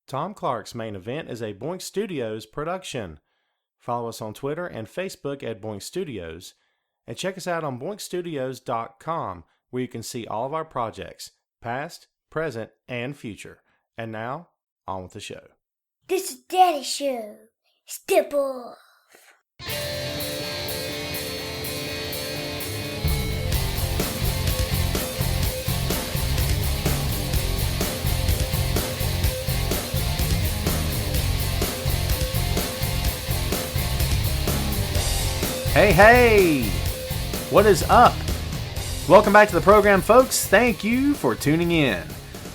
Tom Clark's Main Event is a Boink Studios production. Follow us on Twitter and Facebook at Boink Studios, and check us out on boinkstudios.com, where you can see all of our projects, past, present, and future. And now, on with the show. This is Daddy Show. Step off. Hey, what is up? Welcome back to the program, folks. Thank you for tuning in.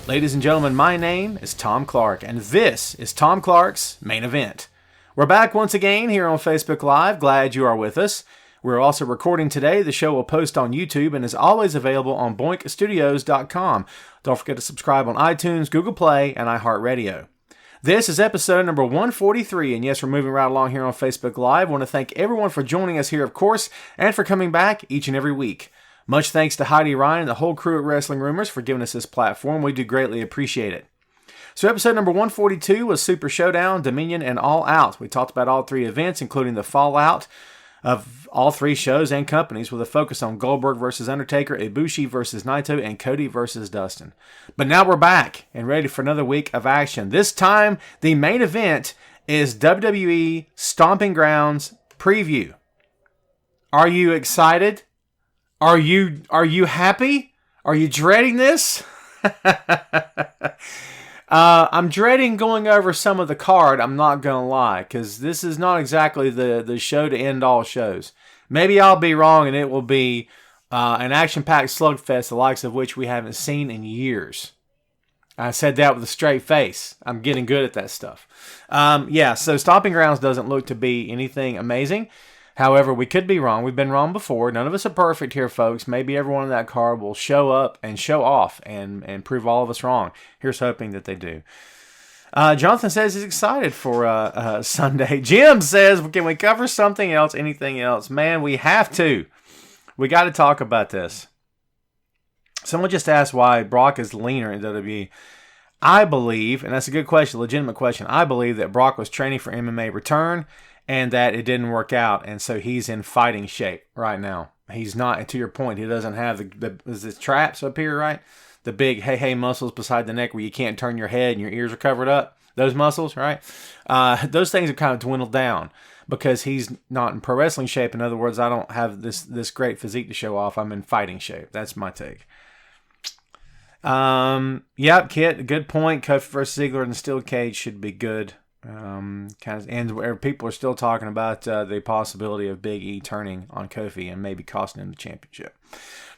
Ladies and gentlemen, my name is Tom Clark, and this is Tom Clark's Main Event. We're back once again here on Facebook Live. Glad you are with us. We're also recording today. The show will post on YouTube and is always available on boinkstudios.com. Don't forget to subscribe on iTunes, Google Play, and iHeartRadio. This is episode number 143, and yes, we're moving right along here on Facebook Live. I want to thank everyone for joining us here, of course, and for coming back each and every week. Much thanks to Heidi Ryan and the whole crew at Wrestling Rumors for giving us this platform. We do greatly appreciate it. So episode number 142 was Super Showdown, Dominion, and All Out. We talked about all three events, including the fallout of all three shows and companies, with a focus on Goldberg versus Undertaker, Ibushi versus Naito, and Cody versus Dustin. But now we're back and ready for another week of action. This time, the main event is WWE Stomping Grounds preview. Are you excited? Are you happy? Are you dreading this? I'm dreading going over some of the card, I'm not going to lie, because this is not exactly the show to end all shows. Maybe I'll be wrong and it will be an action-packed slugfest, the likes of which we haven't seen in years. I said that with a straight face. I'm getting good at that stuff. So Stomping Grounds doesn't look to be anything amazing. However, we could be wrong. We've been wrong before. None of us are perfect here, folks. Maybe everyone in that card will show up and show off and prove all of us wrong. Here's hoping that they do. Jonathan says he's excited for Sunday. Jim says, can we cover something else, anything else? Man, we have to. We got to talk about this. Someone just asked why Brock is leaner in WWE. I believe, and that's a good question, legitimate question, I believe that Brock was training for MMA return and that it didn't work out, and so he's in fighting shape right now. He's not, to your point, he doesn't have the traps up here, right? The big hey muscles beside the neck where you can't turn your head and your ears are covered up. Those muscles, right? Those things have kind of dwindled down because he's not in pro wrestling shape. In other words, I don't have this great physique to show off. I'm in fighting shape. That's my take. Yep, Kit, good point. Kofi versus Ziggler in the steel cage should be good. And people are still talking about the possibility of Big E turning on Kofi and maybe costing him the championship.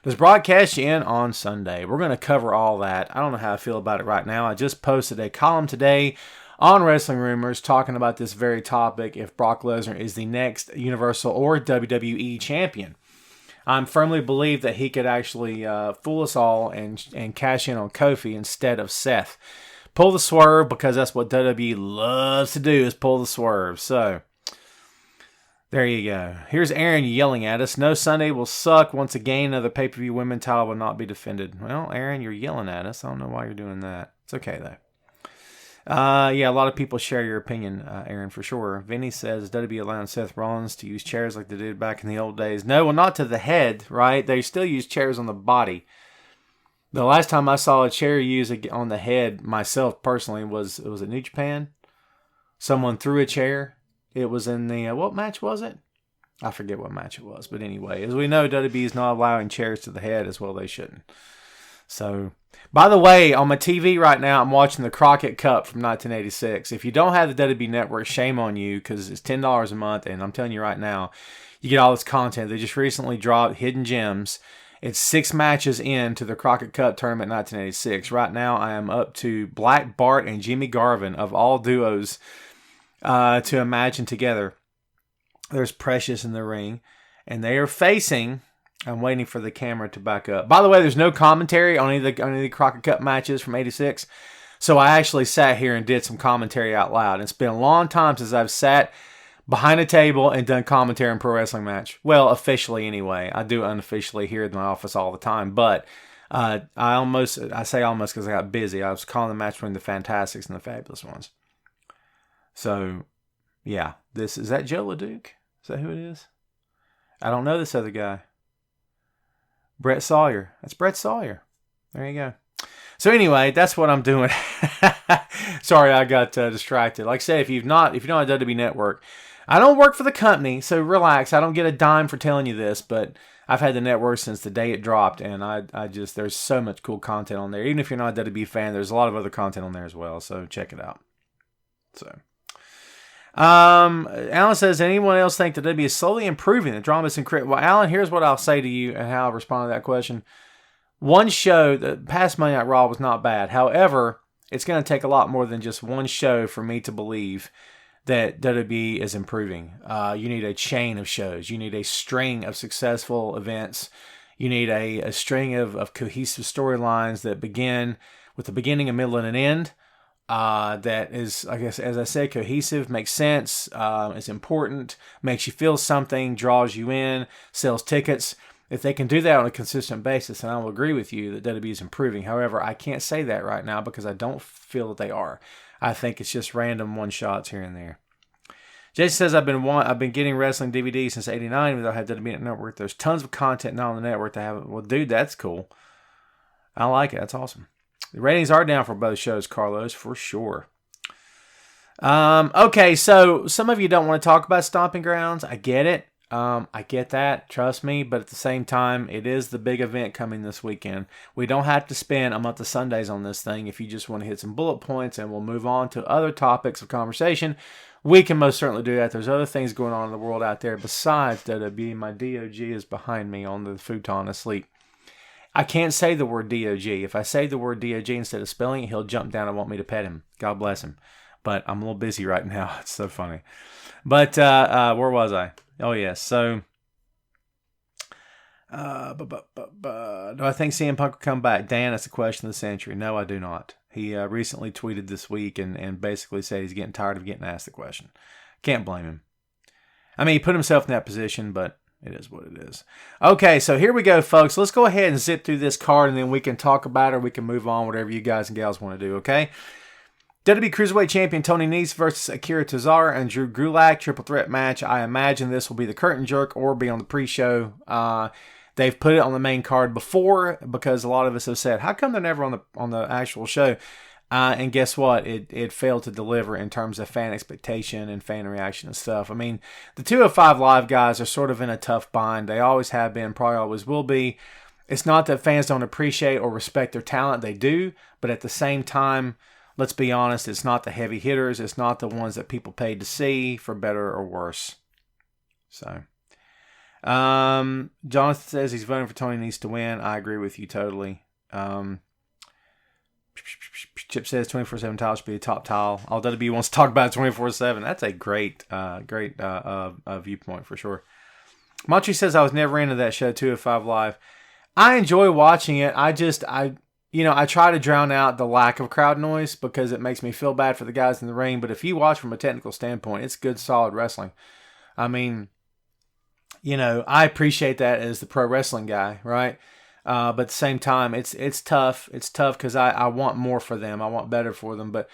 Does Brock cash in on Sunday? We're going to cover all that. I don't know how I feel about it right now. I just posted a column today on Wrestling Rumors talking about this very topic, if Brock Lesnar is the next Universal or WWE champion. I firmly believe that he could actually fool us all and cash in on Kofi instead of Seth. Pull the swerve, because that's what WWE loves to do, is pull the swerve. So, there you go. Here's Aaron yelling at us. No, Sunday will suck. Once again, another pay-per-view women title will not be defended. Well, Aaron, you're yelling at us. I don't know why you're doing that. It's okay, though. A lot of people share your opinion, Aaron, for sure. Vinny says WWE allowing Seth Rollins to use chairs like they did back in the old days. No, well, not to the head, right? They still use chairs on the body. The last time I saw a chair used on the head, myself personally, was at New Japan. Someone threw a chair. It was in the, what match was it? I forget what match it was. But anyway, as we know, WWE is not allowing chairs to the head as well. They shouldn't. So, by the way, on my TV right now, I'm watching the Crockett Cup from 1986. If you don't have the WWE Network, shame on you, because it's $10 a month. And I'm telling you right now, you get all this content. They just recently dropped Hidden Gems. It's 6 matches into the Crockett Cup tournament 1986. Right now, I am up to Black Bart and Jimmy Garvin, of all duos to imagine together. There's Precious in the ring, and they are facing. I'm waiting for the camera to back up. By the way, there's no commentary on any of the Crockett Cup matches from '86, so I actually sat here and did some commentary out loud. It's been a long time since I've sat behind a table and done commentary in pro wrestling match. Well, officially anyway. I do unofficially here in my office all the time, but I say almost because I got busy. I was calling the match between the Fantastics and the Fabulous Ones. So, yeah. Is that Joe LeDuc? Is that who it is? I don't know this other guy. Brett Sawyer. That's Brett Sawyer. There you go. So anyway, that's what I'm doing. Sorry, I got distracted. Like I said, if you don't have WWE Network, I don't work for the company, so relax. I don't get a dime for telling you this, but I've had the network since the day it dropped, and I just, there's so much cool content on there. Even if you're not a WWE fan, there's a lot of other content on there as well, so check it out. So, Alan says, anyone else think that WWE is slowly improving the dramas and crit? Well, Alan, here's what I'll say to you and how I'll respond to that question. One show, the past Monday Night Raw was not bad. However, it's going to take a lot more than just one show for me to believe that WWE is improving. You need a chain of shows. You need a string of successful events. You need a string of cohesive storylines that begin with a beginning, a middle, and an end. That is, I guess, as I said, cohesive, makes sense, is important, makes you feel something, draws you in, sells tickets. If they can do that on a consistent basis, then I will agree with you that WWE is improving. However, I can't say that right now because I don't feel that they are. I think it's just random one-shots here and there. Jason says, I've been getting wrestling DVDs since '89, even though I have WWE Network. There's tons of content now on the network to have. Well, dude, that's cool. I like it. That's awesome. The ratings are down for both shows, Carlos, for sure. Okay, so some of you don't want to talk about Stomping Grounds. I get it. I get that. Trust me. But at the same time, it is the big event coming this weekend. We don't have to spend a month of Sundays on this thing. If you just want to hit some bullet points and we'll move on to other topics of conversation, we can most certainly do that. There's other things going on in the world out there besides WWE. My DOG is behind me on the futon asleep. I can't say the word DOG. If I say the word DOG instead of spelling it, he'll jump down and want me to pet him. God bless him. But I'm a little busy right now. It's so funny. But where was I? Oh, yes. So, do I think CM Punk will come back? Dan, that's the question of the century. No, I do not. He recently tweeted this week and basically said he's getting tired of getting asked the question. Can't blame him. I mean, he put himself in that position, but it is what it is. Okay, so here we go, folks. Let's go ahead and zip through this card, and then we can talk about it, or we can move on, whatever you guys and gals want to do, okay? WWE Cruiserweight Champion Tony Nese versus Akira Tozawa and Drew Gulak triple threat match. I imagine this will be the curtain jerk or be on the pre-show. They've put it on the main card before because a lot of us have said, how come they're never on the actual show? And guess what? It failed to deliver in terms of fan expectation and fan reaction and stuff. I mean, the 205 Live guys are sort of in a tough bind. They always have been, probably always will be. It's not that fans don't appreciate or respect their talent. They do. But at the same time, let's be honest, it's not the heavy hitters. It's not the ones that people paid to see, for better or worse. So, Jonathan says he's voting for Tony Nese to win. I agree with you totally. Chip says 24/7 tile should be a top tile. All WWE wants to talk about 24/7. That's a great viewpoint for sure. Montri says I was never into that show 205 Live. I enjoy watching it. I try to drown out the lack of crowd noise because it makes me feel bad for the guys in the ring. But if you watch from a technical standpoint, it's good, solid wrestling. I mean, I appreciate that as the pro wrestling guy, right? But at the same time, it's tough. It's tough because I want more for them. I want better for them. But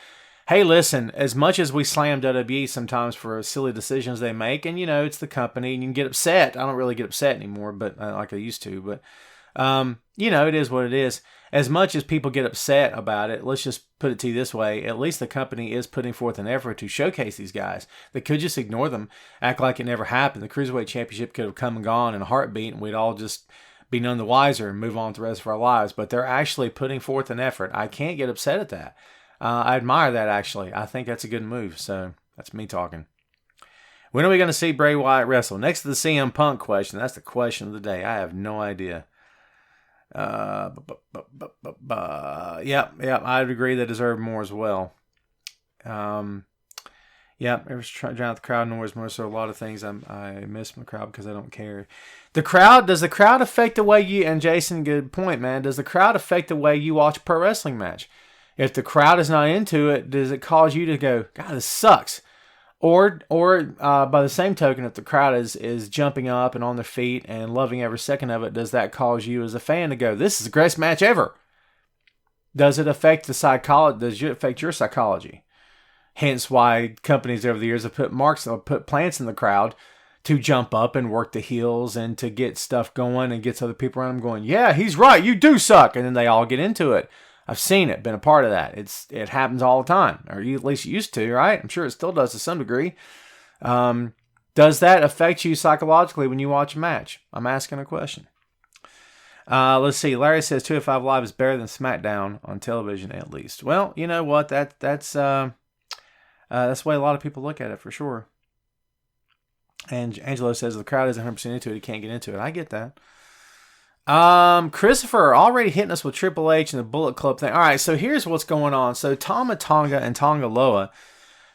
hey, listen, as much as we slam WWE sometimes for silly decisions they make, and it's the company, and you can get upset. I don't really get upset anymore, but like I used to. But it is what it is. As much as people get upset about it, let's just put it to you this way: at least the company is putting forth an effort to showcase these guys. They could just ignore them, act like it never happened. The Cruiserweight Championship could have come and gone in a heartbeat, and we'd all just be none the wiser and move on to the rest of our lives. But they're actually putting forth an effort. I can't get upset at that. I admire that, actually. I think that's a good move. So that's me talking. When are we going to see Bray Wyatt wrestle? Next to the CM Punk question. That's the question of the day. I have no idea. Yeah, I'd agree they deserve more as well. Yeah, it was trying to drown out the crowd noise more. So a lot of things I miss from the crowd because I don't care. Does the crowd affect the way you, and Jason, good point, man. Does the crowd affect the way you watch a pro wrestling match? If the crowd is not into it, does it cause you to go, God, this sucks? Or by the same token, if the crowd is jumping up and on their feet and loving every second of it, does that cause you as a fan to go, this is the greatest match ever? Does it affect the psychology? Does it affect your psychology? Hence why companies over the years have put plants in the crowd to jump up and work the heels and to get stuff going and gets other people around them going, yeah, he's right, you do suck. And then they all get into it. I've seen it, been a part of that. It happens all the time, or at least it used to, right? I'm sure it still does to some degree. Does that affect you psychologically when you watch a match? I'm asking a question. Let's see. Larry says 205 Live is better than SmackDown on television, at least. Well, you know what? That's the way a lot of people look at it, for sure. And Angelo says the crowd isn't 100% into it. He can't get into it. I get that. Christopher already hitting us with Triple H and the Bullet Club thing. All right, so here's what's going on. So Tama Tonga and Tonga Loa,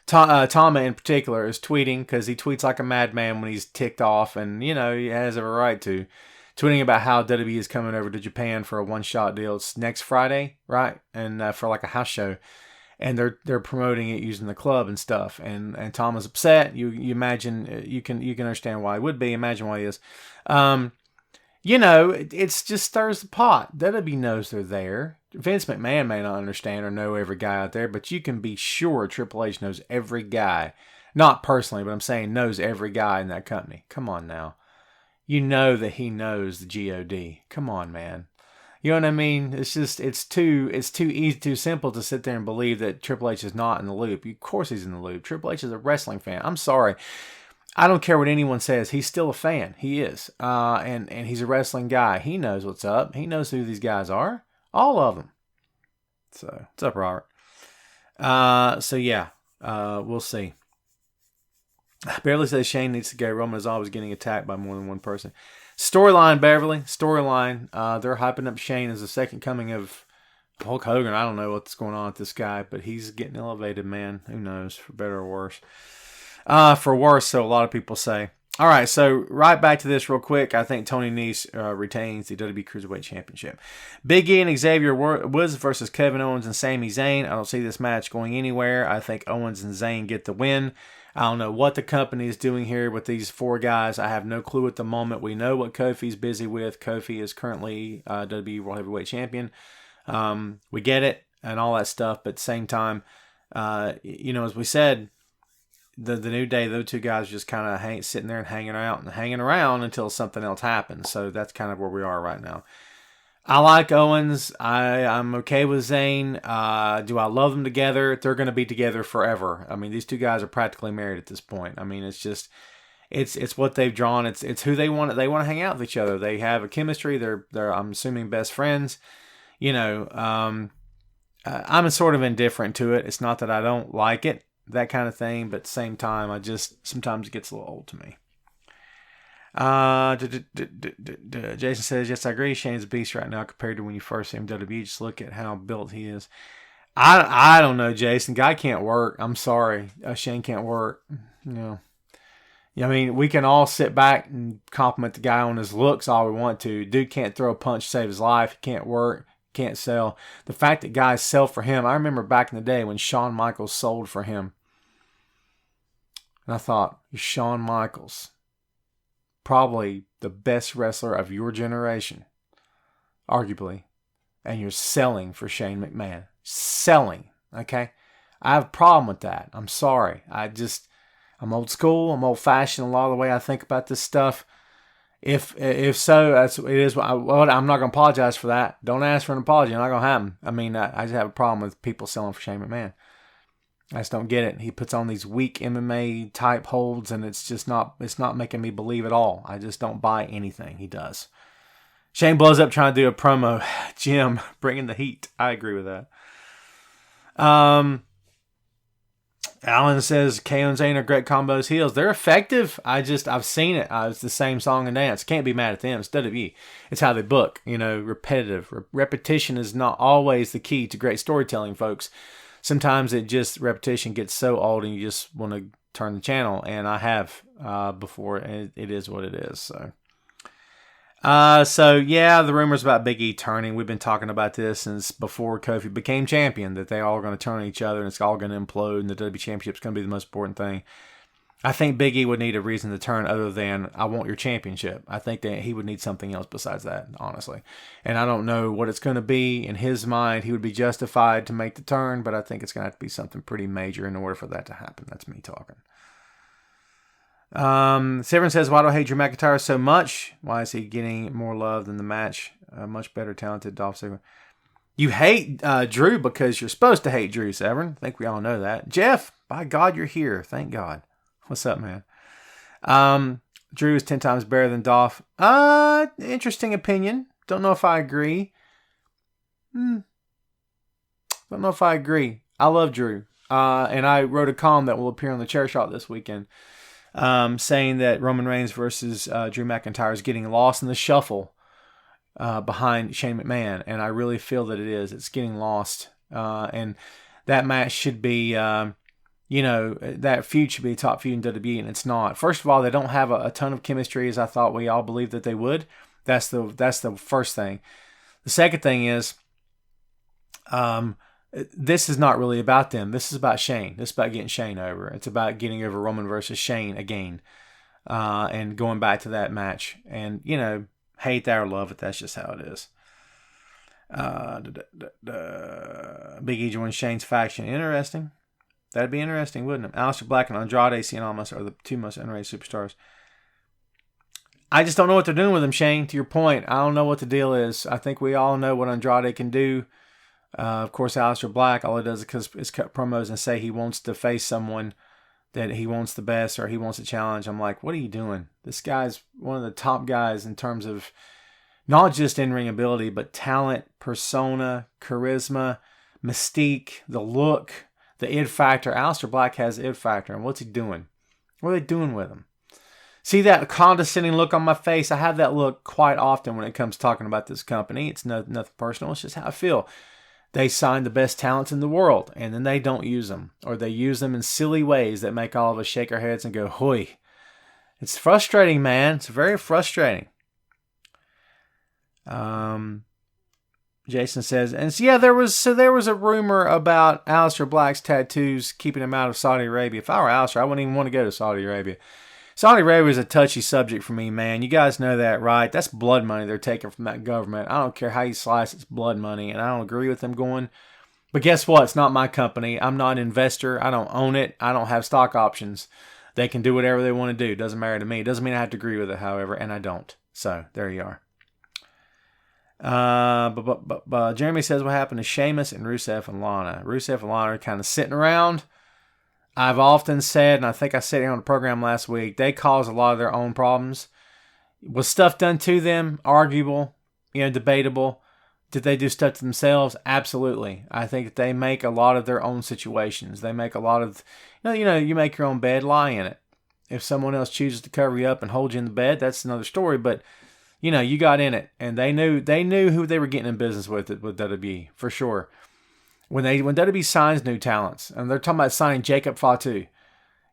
Tama in particular, is tweeting, because he tweets like a madman when he's ticked off, and, you know, he has every right to. Tweeting about how WWE is coming over to Japan for a one-shot deal. It's next Friday, right? And for like a house show. And they're promoting it using the club and stuff. And Tom is upset. You imagine, you can understand why he would be. Imagine why he is. You know, it's just stirs the pot. WWE knows they're there. Vince McMahon may not understand or know every guy out there, but you can be sure Triple H knows every guy. Not personally, but I'm saying knows every guy in that company. Come on now. You know that he knows the GOD. Come on, man. You know what I mean? It's just, it's too easy, too simple to sit there and believe that Triple H is not in the loop. Of course he's in the loop. Triple H is a wrestling fan. I'm sorry. I don't care what anyone says. He's still a fan. He is. And he's a wrestling guy. He knows what's up. He knows who these guys are. All of them. So, what's up, Robert? So yeah, we'll see. Beverly says Shane needs to go. Roman is always getting attacked by more than one person. Storyline, Beverly. Storyline. They're hyping up Shane as the second coming of Hulk Hogan. I don't know what's going on with this guy, but he's getting elevated, man. Who knows? For better or worse. For worse, so a lot of people say. All right, so right back to this real quick. I think Tony Nese retains the WWE Cruiserweight Championship. Big E and Xavier Woods versus Kevin Owens and Sami Zayn. I don't see this match going anywhere. I think Owens and Zayn get the win. I don't know what the company is doing here with these four guys. I have no clue at the moment. We know what Kofi's busy with. Kofi is currently WWE World Heavyweight Champion. We get it and all that stuff, but at the same time, you know, as we said, the New Day, those two guys just kind of sitting there and hanging around until something else happens. So that's kind of where we are right now. I like Owens. I'm okay with Zayn. Do I love them together? They're going to be together forever. I mean, these two guys are practically married at this point. I mean, it's just, it's what they've drawn. It's who they want. They want to hang out with each other. They have a chemistry. They're I'm assuming best friends. You know, I'm sort of indifferent to it. It's not that I don't like it, that kind of thing, but at the same time, sometimes it gets a little old to me. Jason says, yes, I agree. Shane's a beast right now compared to when you first see him WWE. Just look at how built he is. I don't know, Jason. Guy can't work. I'm sorry. Shane can't work. You know. I mean, we can all sit back and compliment the guy on his looks all we want to. Dude can't throw a punch to save his life. He can't work. Can't sell. The fact that guys sell for him. I remember back in the day when Shawn Michaels sold for him. And I thought, Shawn Michaels, probably the best wrestler of your generation, arguably, and you're selling for Shane McMahon. Selling, okay? I have a problem with that. I'm sorry. I'm old school. I'm old fashioned a lot of the way I think about this stuff. If so, it is. Well, I'm not going to apologize for that. Don't ask for an apology. It's not going to happen. I mean, I just have a problem with people selling for Shane McMahon. I just don't get it. He puts on these weak MMA type holds, and it's not making me believe at all. I just don't buy anything he does. Shane blows up trying to do a promo. Jim, bringing the heat. I agree with that. Alan says KO and Zayn are great combos heels. They're effective. I've seen it. It's the same song and dance. Can't be mad at them. It's WWE. It's how they book. You know, repetitive. Repetition is not always the key to great storytelling, folks. Sometimes repetition gets so old and you just want to turn the channel. And I have before, and it is what it is. So, So yeah, the rumors about Big E turning, we've been talking about this since before Kofi became champion, that they all are going to turn on each other and it's all going to implode and the WWE Championship is going to be the most important thing. I think Big E would need a reason to turn other than, I want your championship. I think that he would need something else besides that, honestly. And I don't know what it's going to be. In his mind, he would be justified to make the turn, but I think it's going to have to be something pretty major in order for that to happen. That's me talking. Severin says, why do I hate Drew McIntyre so much? Why is he getting more love than the match? Much better talented Dolph Ziggler. You hate Drew because you're supposed to hate Drew, Severin. I think we all know that. Jeff, by God, you're here. Thank God. What's up, man? Drew is 10 times better than Dolph. Interesting opinion. Don't know if I agree. Don't know if I agree. I love Drew. And I wrote a column that will appear on the Chairshot this weekend, saying that Roman Reigns versus Drew McIntyre is getting lost in the shuffle behind Shane McMahon. And I really feel that it is. It's getting lost. And that match should be... that feud should be a top feud in WWE, and it's not. First of all, they don't have a ton of chemistry, as I thought we all believed that they would. That's the first thing. The second thing is, this is not really about them. This is about Shane. This is about getting Shane over. It's about getting over Roman versus Shane again, and going back to that match. And, hate that or love it, that's just how it is. Big E joins Shane's faction. Interesting. That'd be interesting, wouldn't it? Aleister Black and Andrade Cien Almas are the two most underrated superstars. I just don't know what they're doing with him, Shane. To your point, I don't know what the deal is. I think we all know what Andrade can do. Of course, Aleister Black, all he does is cut promos and say he wants to face someone that he wants the best or he wants a challenge. I'm like, what are you doing? This guy's one of the top guys in terms of not just in-ring ability, but talent, persona, charisma, mystique, the look, the id factor. Aleister Black has the id factor. And what's he doing? What are they doing with him? See that condescending look on my face? I have that look quite often when it comes to talking about this company. It's nothing personal. It's just how I feel. They sign the best talents in the world, and then they don't use them. Or they use them in silly ways that make all of us shake our heads and go, hoi. It's frustrating, man. It's very frustrating. Jason says, and so, yeah, there was a rumor about Aleister Black's tattoos keeping him out of Saudi Arabia. If I were Aleister, I wouldn't even want to go to Saudi Arabia. Saudi Arabia is a touchy subject for me, man. You guys know that, right? That's blood money they're taking from that government. I don't care how you slice it, it's blood money, and I don't agree with them going. But guess what? It's not my company. I'm not an investor. I don't own it. I don't have stock options. They can do whatever they want to do. Doesn't matter to me. Doesn't mean I have to agree with it, however, and I don't. So, there you are. But Jeremy says what happened to Sheamus and Rusev and Lana. Rusev and Lana are kind of sitting around. I've often said, and I think I said it on the program last week, they cause a lot of their own problems. Was stuff done to them? Arguable, debatable. Did they do stuff to themselves? Absolutely. I think that they make a lot of their own situations. They make a lot of, you make your own bed, lie in it. If someone else chooses to cover you up and hold you in the bed, that's another story. But you got in it, and they knew who they were getting in business with WWE for sure. When WWE signs new talents, and they're talking about signing Jacob Fatu,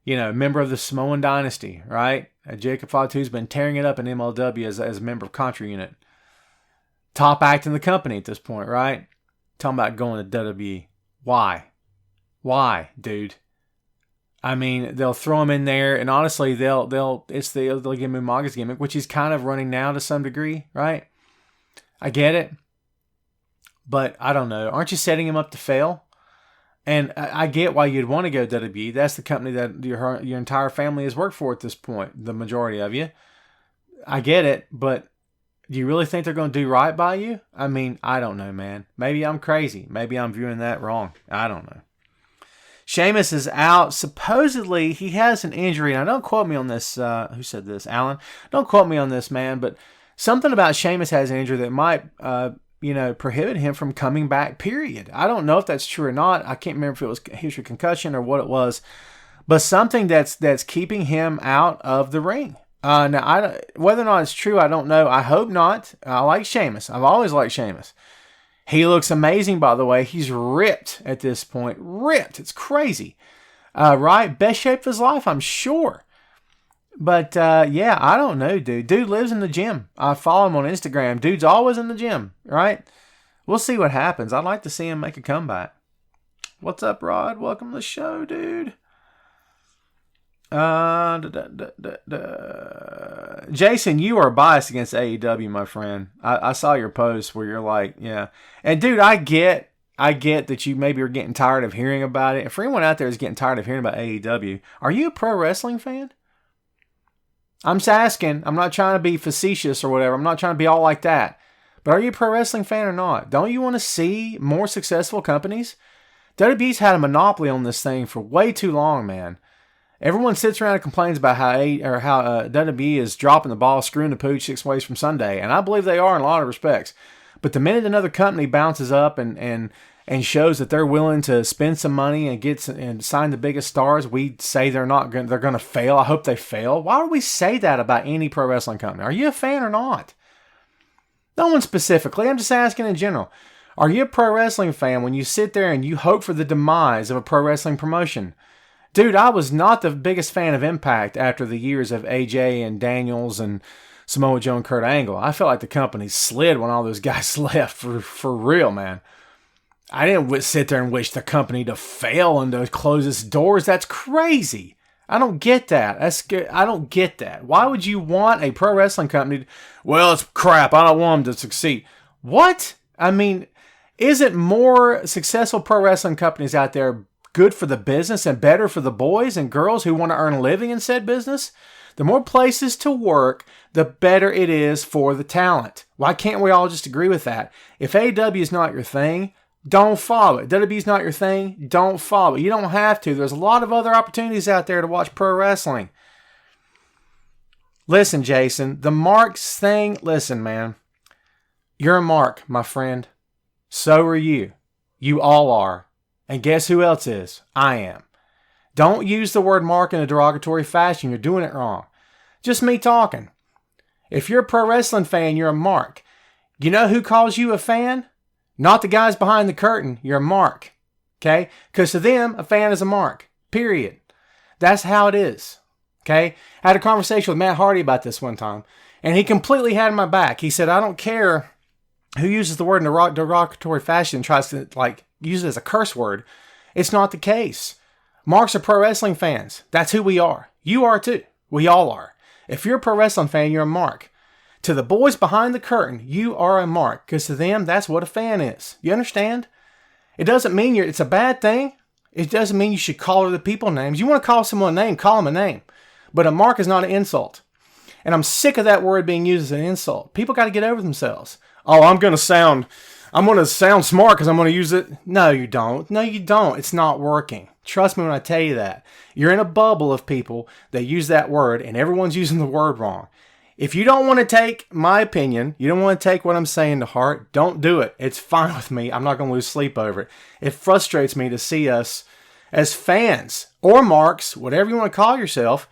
member of the Samoan Dynasty, right? Jacob Fatu's been tearing it up in MLW as a member of Contra Unit. Top act in the company at this point, right? Talking about going to WWE. Why, dude? I mean, they'll throw him in there, and honestly, they'll give him Umaga's gimmick, which he's kind of running now to some degree, right? I get it. But I don't know. Aren't you setting him up to fail? And I get why you'd want to go to WWE. That's the company that your entire family has worked for at this point, the majority of you. I get it, but do you really think they're going to do right by you? I mean, I don't know, man. Maybe I'm crazy. Maybe I'm viewing that wrong. I don't know. Sheamus is out. Supposedly, he has an injury. Now, don't quote me on this. Who said this? Alan? Don't quote me on this, man. But something about Sheamus has an injury that might... prohibit him from coming back, period. I don't know if that's true or not. I can't remember if it was history concussion or what it was, but something that's keeping him out of the ring. Now, whether or not it's true, I don't know. I hope not. I like Sheamus. I've always liked Sheamus. He looks amazing, by the way. He's ripped at this point. Ripped. It's crazy. Right? Best shape of his life, I'm sure. But yeah, I don't know, dude. Dude lives in the gym. I follow him on Instagram. Dude's always in the gym, right? We'll see what happens. I'd like to see him make a comeback. What's up, Rod? Welcome to the show, dude. Jason, you are biased against AEW, my friend. I saw your post where you're like, yeah. And dude, I get that you maybe are getting tired of hearing about it. And for anyone out there who's getting tired of hearing about AEW, are you a pro wrestling fan? I'm just asking. I'm not trying to be facetious or whatever. I'm not trying to be all like that. But are you a pro wrestling fan or not? Don't you want to see more successful companies? WWE's had a monopoly on this thing for way too long, man. Everyone sits around and complains about how WWE is dropping the ball, screwing the pooch 6 ways from Sunday, and I believe they are in a lot of respects. But the minute another company bounces up and shows that they're willing to spend some money and sign the biggest stars, we say they're going to fail. I hope they fail. Why would we say that about any pro wrestling company? Are you a fan or not? No one specifically. I'm just asking in general. Are you a pro wrestling fan when you sit there and you hope for the demise of a pro wrestling promotion? Dude, I was not the biggest fan of Impact after the years of AJ and Daniels and Samoa Joe and Kurt Angle. I felt like the company slid when all those guys left, for real, man. I didn't sit there and wish the company to fail and to close its doors. That's crazy. I don't get that. That's good. I don't get that. Why would you want a pro wrestling company to, well, it's crap. I don't want them to succeed. What? I mean, isn't more successful pro wrestling companies out there good for the business and better for the boys and girls who want to earn a living in said business? The more places to work, the better it is for the talent. Why can't we all just agree with that? If AEW is not your thing, don't follow it. WWE is not your thing, don't follow it. You don't have to. There's a lot of other opportunities out there to watch pro wrestling. Listen, Jason, the Marks thing, listen, man. You're a Mark, my friend. So are you. You all are. And guess who else is? I am. Don't use the word Mark in a derogatory fashion. You're doing it wrong. Just me talking. If you're a pro wrestling fan, you're a Mark. You know who calls you a fan? Not the guys behind the curtain. You're a Mark. Okay? Because to them, a fan is a Mark. Period. That's how it is. Okay? I had a conversation with Matt Hardy about this one time, and he completely had my back. He said, I don't care who uses the word in a derogatory fashion and tries to use it as a curse word. It's not the case. Marks are pro wrestling fans. That's who we are. You are too. We all are. If you're a pro wrestling fan, you're a Mark. To the boys behind the curtain, you are a Mark, because to them, that's what a fan is. You understand? It doesn't mean it's a bad thing. It doesn't mean you should call other people names. You want to call someone a name, call them a name. But a Mark is not an insult. And I'm sick of that word being used as an insult. People got to get over themselves. Oh, I'm going to sound smart because I'm going to use it. No, you don't. No, you don't. It's not working. Trust me when I tell you that. You're in a bubble of people that use that word, and everyone's using the word wrong. If you don't want to take my opinion, you don't want to take what I'm saying to heart, don't do it. It's fine with me. I'm not going to lose sleep over it. It frustrates me to see us as fans or Marks, whatever you want to call yourself,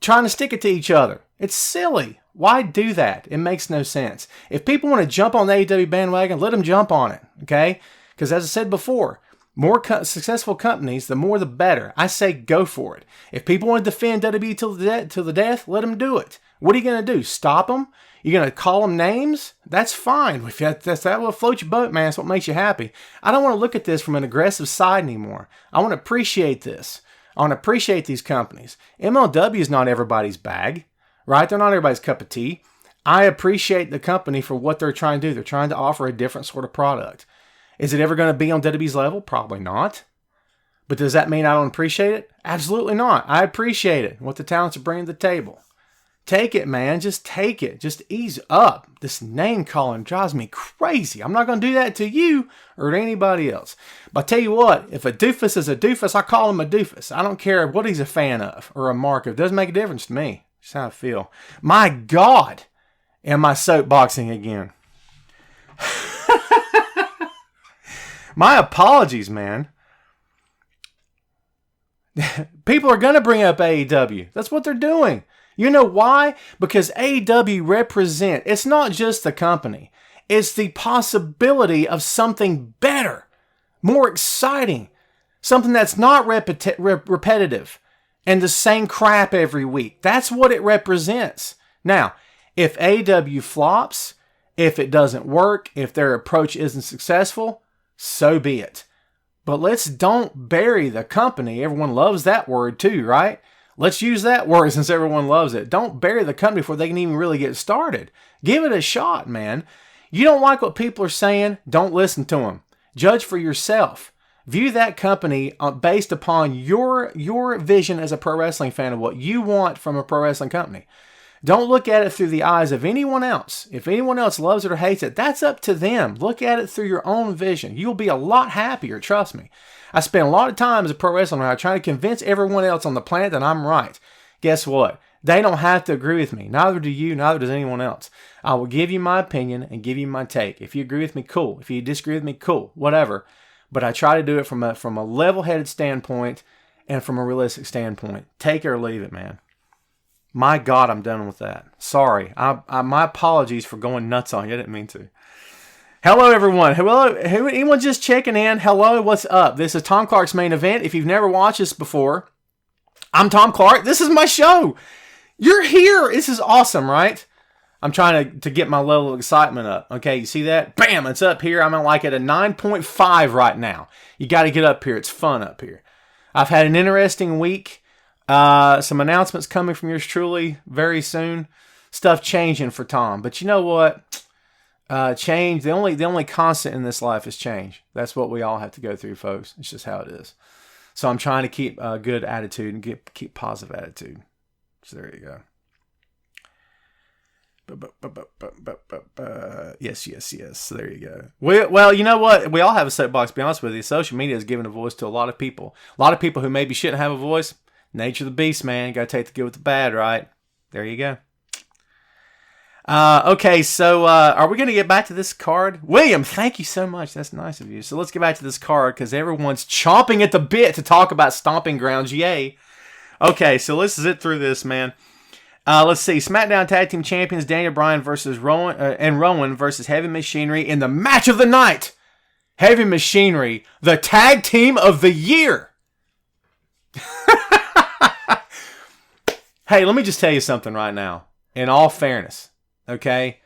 trying to stick it to each other. It's silly. Why do that? It makes no sense. If people want to jump on the AEW bandwagon, let them jump on it, okay? Because as I said before, more successful companies, the more the better. I say go for it. If people want to defend WWE till the death, let them do it. What are you going to do? Stop them? You're going to call them names? That's fine. If that will float your boat, man. That's what makes you happy. I don't want to look at this from an aggressive side anymore. I want to appreciate this. I want to appreciate these companies. MLW is not everybody's bag, right? They're not everybody's cup of tea. I appreciate the company for what they're trying to do. They're trying to offer a different sort of product. Is it ever going to be on WWE's level? Probably not. But does that mean I don't appreciate it? Absolutely not. I appreciate it. What the talents are bringing to the table. Take it, man. Just take it. Just ease up. This name calling drives me crazy. I'm not going to do that to you or to anybody else. But I tell you what, if a doofus is a doofus, I call him a doofus. I don't care what he's a fan of or a mark of. It doesn't make a difference to me. That's how I feel. My God, am I soapboxing again? My apologies, man. People are going to bring up AEW. That's what they're doing. You know why? Because AEW it's not just the company. It's the possibility of something better, more exciting, something that's not repetitive. and the same crap every week. That's what it represents. Now, if AEW flops, if it doesn't work, if their approach isn't successful, so be it. But let's don't bury the company. Everyone loves that word too, right? Let's use that word since everyone loves it. Don't bury the company before they can even really get started. Give it a shot, man. You don't like what people are saying? Don't listen to them. Judge for yourself. View that company based upon your vision as a pro wrestling fan of what you want from a pro wrestling company. Don't look at it through the eyes of anyone else. If anyone else loves it or hates it, that's up to them. Look at it through your own vision. You'll be a lot happier, trust me. I spent a lot of time as a pro wrestler trying to convince everyone else on the planet that I'm right. Guess what? They don't have to agree with me. Neither do you, neither does anyone else. I will give you my opinion and give you my take. If you agree with me, cool. If you disagree with me, cool. Whatever. But I try to do it from a level-headed standpoint and from a realistic standpoint. Take it or leave it, man. My God, I'm done with that. Sorry. My apologies for going nuts on you. I didn't mean to. Hello, everyone. Hello. Anyone just checking in? Hello, what's up? This is Tom Clark's Main Event. If you've never watched this before, I'm Tom Clark. This is my show. You're here. This is awesome, right? I'm trying to get my level of excitement up. Okay, you see that? Bam, it's up here. I'm like at a 9.5 right now. You got to get up here. It's fun up here. I've had an interesting week. Some announcements coming from yours truly very soon. Stuff changing for Tom. But you know what? Change. The only constant in this life is change. That's what we all have to go through, folks. It's just how it is. So I'm trying to keep a good attitude and keep positive attitude. So there you go. Yes. There you go. Well, you know what? We all have a soapbox, to be honest with you. Social media has given a voice to a lot of people. A lot of people who maybe shouldn't have a voice. Nature of the beast, man. You got to take the good with the bad, right? There you go. Okay, so are we going to get back to this card? William, thank you so much. That's nice of you. So let's get back to this card because everyone's chomping at the bit to talk about Stomping Grounds. Yay. Okay, so let's zip through this, man. Let's see. SmackDown Tag Team Champions Daniel Bryan versus Rowan versus Heavy Machinery in the match of the night. Heavy Machinery, the Tag Team of the Year. Hey, let me just tell you something right now. In all fairness, okay?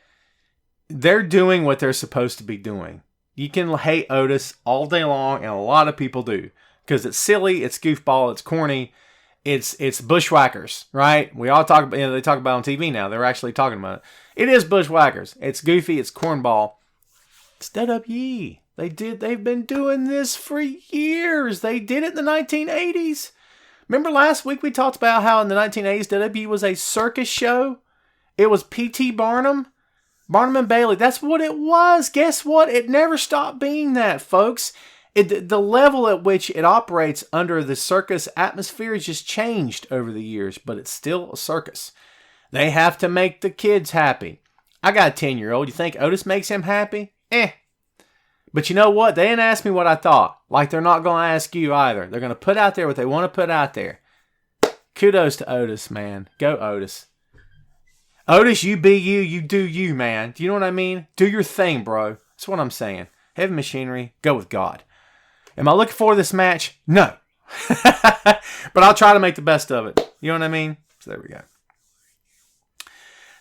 They're doing what they're supposed to be doing. You can hate Otis all day long, and a lot of people do. Because it's silly, it's goofball, it's corny. It's bushwhackers, right? We all talk about, they talk about it on TV now. They're actually talking about it. It is bushwhackers. It's goofy. It's cornball. It's WWE. They've been doing this for years. They did it in the 1980s. Remember last week we talked about how in the 1980s WWE was a circus show? It was P.T. Barnum and Bailey. That's what it was. Guess what? It never stopped being that, folks. The level at which it operates under the circus atmosphere has just changed over the years, but it's still a circus. They have to make the kids happy. I got a 10-year-old. You think Otis makes him happy? But you know what? They didn't ask me what I thought. Like they're not going to ask you either. They're going to put out there what they want to put out there. Kudos to Otis, man. Go Otis. Otis, you be you. You do you, man. Do you know what I mean? Do your thing, bro. That's what I'm saying. Heavy Machinery, go with God. Am I looking forward to this match? No. But I'll try to make the best of it. You know what I mean? So there we go.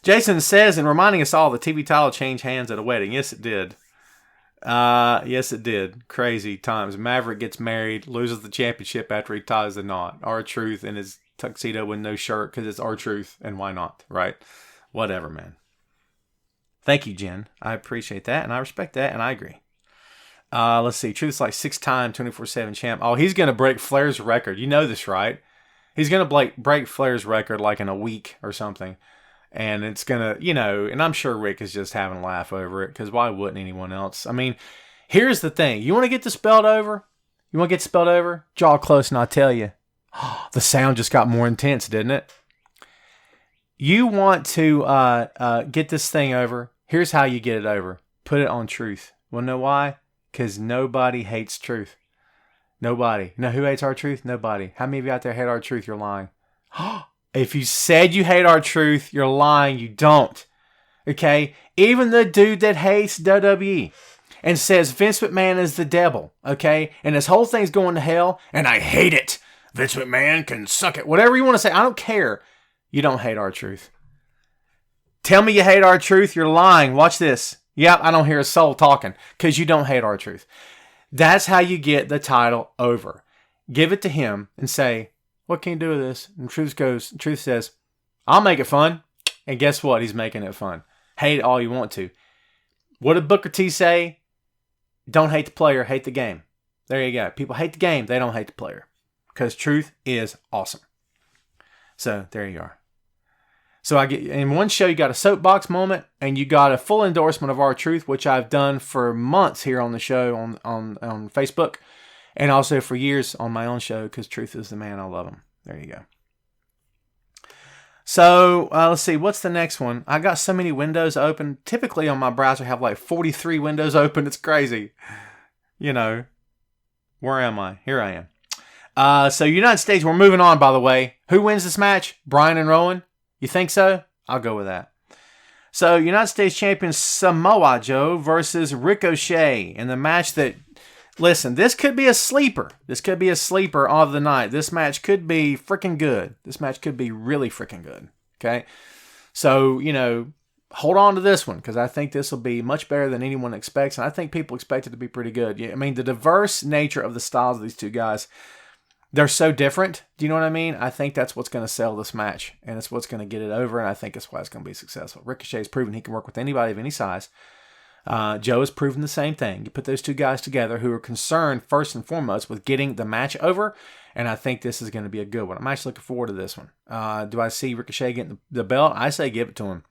Jason says, and reminding us all, the TV title changed hands at a wedding. Yes, it did. Yes, it did. Crazy times. Maverick gets married, loses the championship after he ties the knot. R-Truth in his tuxedo with no shirt because it's R-Truth, and why not, right? Whatever, man. Thank you, Jen. I appreciate that, and I respect that, and I agree. Let's see. Truth's like 6-time 24/7 champ. Oh, he's going to break Flair's record. You know this, right? He's going to break Flair's record like in a week or something. And it's going to, and I'm sure Rick is just having a laugh over it because why wouldn't anyone else? I mean, here's the thing. You want to get this belt over? Draw close and I'll tell you. The sound just got more intense, didn't it? You want to get this thing over. Here's how you get it over. Put it on Truth. Want to know why? Because nobody hates Truth. Nobody. Know who hates R-Truth? Nobody. How many of you out there hate R-Truth? You're lying. If you said you hate R-Truth, you're lying. You don't. Okay? Even the dude that hates WWE and says Vince McMahon is the devil. Okay? And this whole thing's going to hell, and I hate it. Vince McMahon can suck it. Whatever you want to say. I don't care. You don't hate R-Truth. Tell me you hate R-Truth. You're lying. Watch this. Yep, I don't hear a soul talking because you don't hate R-Truth. That's how you get the title over. Give it to him and say, what can you do with this? And Truth says, I'll make it fun. And guess what? He's making it fun. Hate it all you want to. What did Booker T say? Don't hate the player, hate the game. There you go. People hate the game. They don't hate the player. Because Truth is awesome. So there you are. So I get in one show you got a soapbox moment and you got a full endorsement of R-Truth, which I've done for months here on the show on Facebook, and also for years on my own show because Truth is the man. I love him. There you go. So let's see, what's the next one? I got so many windows open. Typically on my browser I have like 43 windows open. It's crazy. You know, where am I? Here I am. So United States, we're moving on, by the way. Who wins this match? Bryan and Rowan? You think so? I'll go with that. So, United States Champion Samoa Joe versus Ricochet in the match that, listen, this could be a sleeper. This could be a sleeper of the night. This match could be freaking good. This match could be really freaking good. Okay? So, you know, hold on to this one because I think this will be much better than anyone expects. And I think people expect it to be pretty good. Yeah, I mean, the diverse nature of the styles of these two guys, they're so different. Do you know what I mean? I think that's what's going to sell this match. And it's what's going to get it over. And I think that's why it's going to be successful. Ricochet's proven he can work with anybody of any size. Joe has proven the same thing. You put those two guys together who are concerned first and foremost with getting the match over. And I think this is going to be a good one. I'm actually looking forward to this one. Do I see Ricochet getting the belt? I say give it to him.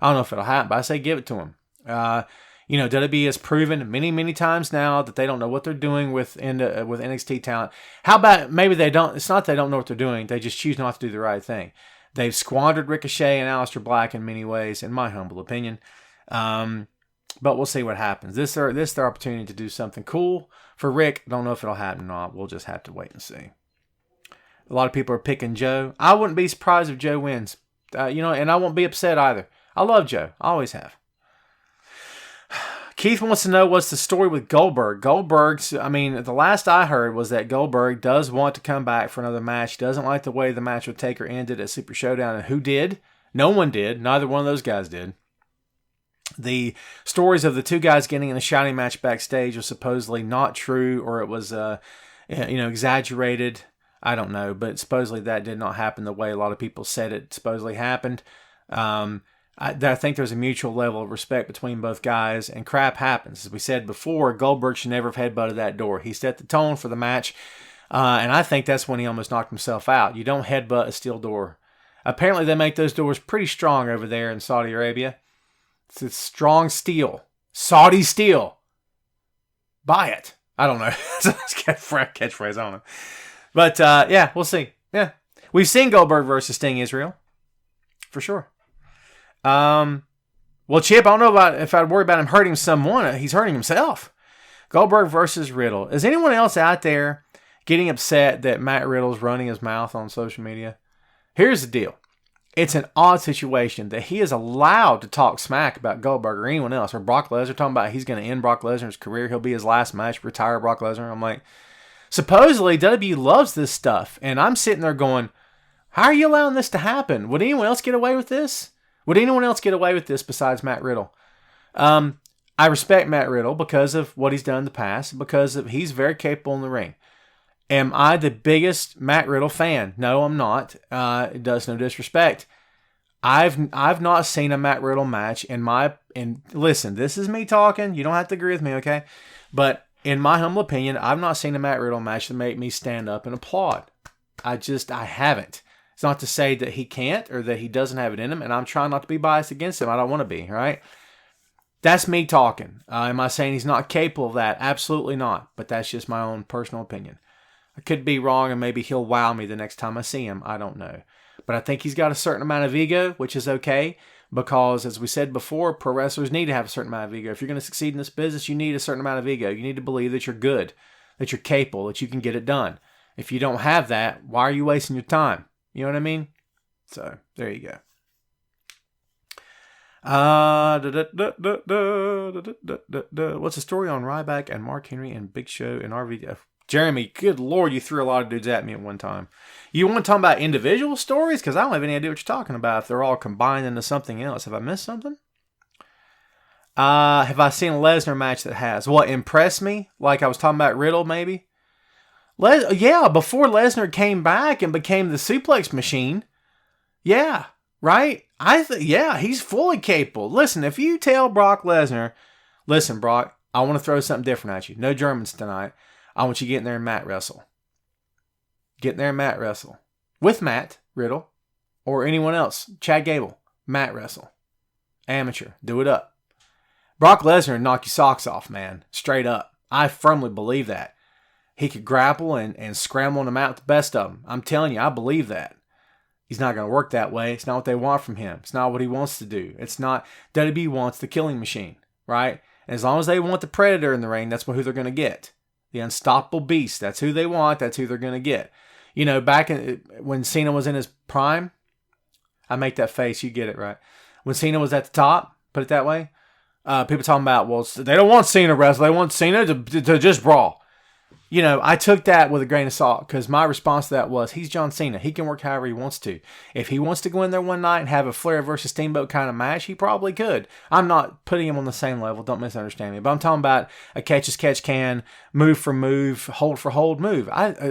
I don't know if it'll happen, but I say give it to him. You know, WWE has proven many, many times now that they don't know what they're doing with NXT talent. How about maybe they don't? It's not they don't know what they're doing. They just choose not to do the right thing. They've squandered Ricochet and Aleister Black in many ways, in my humble opinion. But we'll see what happens. This is their opportunity to do something cool for Rick. Don't know if it'll happen or not. We'll just have to wait and see. A lot of people are picking Joe. I wouldn't be surprised if Joe wins. You know, and I won't be upset either. I love Joe. I always have. Keith wants to know what's the story with Goldberg. The last I heard was that Goldberg does want to come back for another match. He doesn't like the way the match with Taker ended at Super Showdown. And who did? No one did. Neither one of those guys did. The stories of the two guys getting in a shouting match backstage was supposedly not true, or it was exaggerated. I don't know, but supposedly that did not happen the way a lot of people said it supposedly happened. I think there's a mutual level of respect between both guys, and crap happens. As we said before, Goldberg should never have headbutted that door. He set the tone for the match, and I think that's when he almost knocked himself out. You don't headbutt a steel door. Apparently, they make those doors pretty strong over there in Saudi Arabia. It's strong steel. Saudi steel. Buy it. I don't know. That's catchphrase. I don't know. But, yeah, we'll see. Yeah. We've seen Goldberg versus Sting Israel. For sure. Well, Chip, I don't know if I'd worry about him hurting someone. He's hurting himself. Goldberg versus Riddle. Is anyone else out there getting upset that Matt Riddle's running his mouth on social media? Here's the deal. It's an odd situation that he is allowed to talk smack about Goldberg or anyone else, or Brock Lesnar, talking about he's going to end Brock Lesnar's career. He'll be his last match, retire Brock Lesnar. I'm like, supposedly WWE loves this stuff. And I'm sitting there going, how are you allowing this to happen? Would anyone else get away with this? Would anyone else get away with this besides Matt Riddle? I respect Matt Riddle because of what he's done in the past, because he's very capable in the ring. Am I the biggest Matt Riddle fan? No, I'm not. It does no disrespect. I've not seen a Matt Riddle match and listen, this is me talking. You don't have to agree with me, okay? But in my humble opinion, I've not seen a Matt Riddle match that made me stand up and applaud. I haven't. It's not to say that he can't or that he doesn't have it in him, and I'm trying not to be biased against him. I don't want to be, right? That's me talking. Am I saying he's not capable of that? Absolutely not. But that's just my own personal opinion. I could be wrong, and maybe he'll wow me the next time I see him. I don't know. But I think he's got a certain amount of ego, which is okay, because as we said before, pro wrestlers need to have a certain amount of ego. If you're going to succeed in this business, you need a certain amount of ego. You need to believe that you're good, that you're capable, that you can get it done. If you don't have that, why are you wasting your time? You know what I mean? So, there you go. What's the story on Ryback and Mark Henry and Big Show and RVD? Jeremy, good Lord, you threw a lot of dudes at me at one time. You want to talk about individual stories? Because I don't have any idea what you're talking about. If they're all combined into something else. Have I missed something? Have I seen a Lesnar match that has? What, impressed me? Like I was talking about Riddle, maybe? Yeah, before Lesnar came back and became the suplex machine. Yeah, right? Yeah, he's fully capable. Listen, if you tell Brock Lesnar, listen, Brock, I want to throw something different at you. No Germans tonight. I want you to get in there and mat wrestle. Get in there and mat wrestle. With Matt Riddle or anyone else. Chad Gable, mat wrestle. Amateur, do it up. Brock Lesnar knock your socks off, man. Straight up. I firmly believe that. He could grapple and scramble on the mat with the best of them. I'm telling you, I believe that. He's not going to work that way. It's not what they want from him. It's not what he wants to do. It's not, WWE wants the killing machine, right? And as long as they want the Predator in the ring, that's who they're going to get. The unstoppable beast. That's who they want. That's who they're going to get. You know, back when Cena was in his prime, I make that face, you get it, right? When Cena was at the top, put it that way, people talking about, well, they don't want Cena to wrestle. They want Cena to just brawl. You know, I took that with a grain of salt because my response to that was, he's John Cena. He can work however he wants to. If he wants to go in there one night and have a Flair versus Steamboat kind of match, he probably could. I'm not putting him on the same level. Don't misunderstand me. But I'm talking about a catch as catch can, move for move, hold for hold move.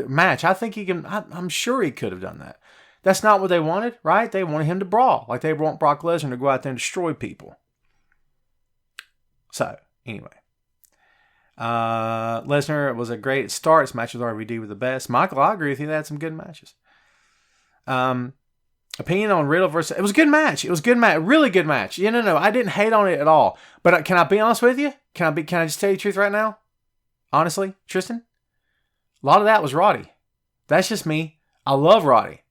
Match. I think he can. I'm sure he could have done that. That's not what they wanted, right? They wanted him to brawl. Like they want Brock Lesnar to go out there and destroy people. So, anyway. Lesnar was a great start. His matches with RVD were the best. Michael, I agree with you. They had some good matches. Opinion on Riddle versus... It was a good match. It was a good match. Really good match. No. I didn't hate on it at all. But can I be honest with you? Can I just tell you the truth right now? Honestly, Tristan? A lot of that was Roddy. That's just me. I love Roddy.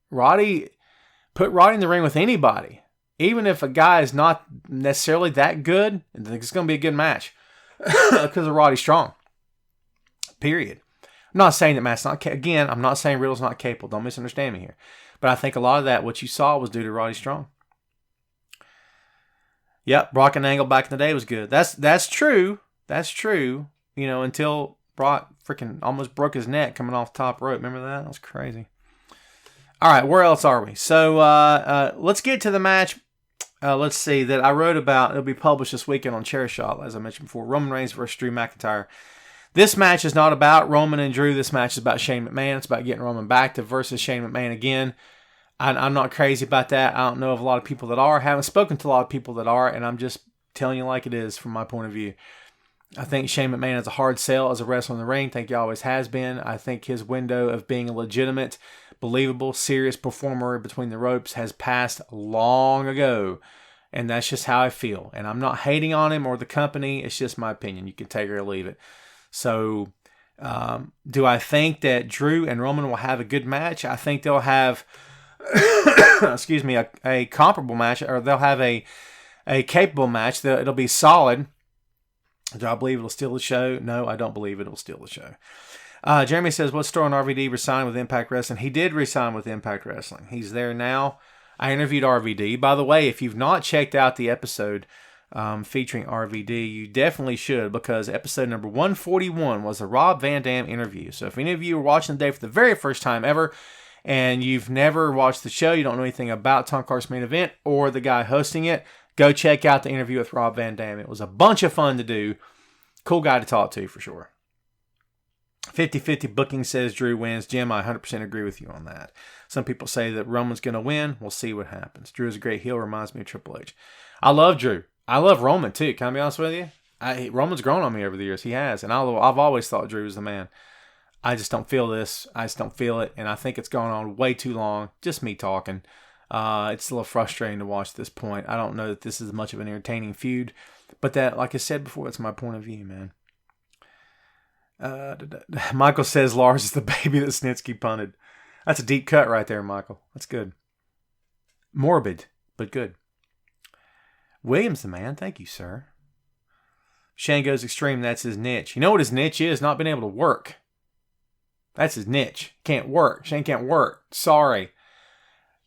Put Roddy in the ring with anybody. Even if a guy is not necessarily that good, I think it's going to be a good match. Because of Roddy Strong. Period. I'm not saying that Matt's not... Again, I'm not saying Riddle's not capable. Don't misunderstand me here. But I think a lot of that, what you saw, was due to Roddy Strong. Yep, Brock and Angle back in the day was good. That's true. That's true. You know, until Brock freaking almost broke his neck coming off the top rope. Remember that? That was crazy. All right, where else are we? So let's get to the match. Let's see, that I wrote about. It'll be published this weekend on Chairshot, as I mentioned before. Roman Reigns versus Drew McIntyre. This match is not about Roman and Drew. This match is about Shane McMahon. It's about getting Roman back to versus Shane McMahon again. I'm not crazy about that. I don't know of a lot of people that are. I haven't spoken to a lot of people that are, and I'm just telling you like it is from my point of view. I think Shane McMahon is a hard sell as a wrestler in the ring. I think he always has been. I think his window of being a legitimate, believable, serious performer between the ropes has passed long ago. And that's just how I feel. And I'm not hating on him or the company. It's just my opinion. You can take it or leave it. So, do I think that Drew and Roman will have a good match? I think they'll have, excuse me, a comparable match, or they'll have a capable match. It'll be solid. Do I believe it'll steal the show? No, I don't believe it'll steal the show. Jeremy says, what's story on RVD resigning with Impact Wrestling? He did resign with Impact Wrestling. He's there now. I interviewed RVD. By the way, if you've not checked out the episode featuring RVD, you definitely should, because episode number 141 was a Rob Van Dam interview. So if any of you are watching the day for the very first time ever, and you've never watched the show, you don't know anything about Tom Carter's main event or the guy hosting it, go check out the interview with Rob Van Dam. It was a bunch of fun to do. Cool guy to talk to for sure. 50-50 booking says Drew wins. Jim, I 100% agree with you on that. Some people say that Roman's going to win. We'll see what happens. Drew is a great heel. Reminds me of Triple H. I love Drew. I love Roman too. Can I be honest with you? Roman's grown on me over the years. He has. And I've always thought Drew was the man. I just don't feel this. I just don't feel it. And I think it's gone on way too long. Just me talking. It's a little frustrating to watch at this point. I don't know that this is much of an entertaining feud. But that, like I said before, that's my point of view, man. Michael says Lars is the baby that Snitsky punted. That's a deep cut right there, Michael. That's good. Morbid, but good. Williams the man. Thank you, sir. Shane goes extreme. That's his niche. You know what his niche is? Not being able to work. That's his niche. Can't work. Shane can't work. Sorry.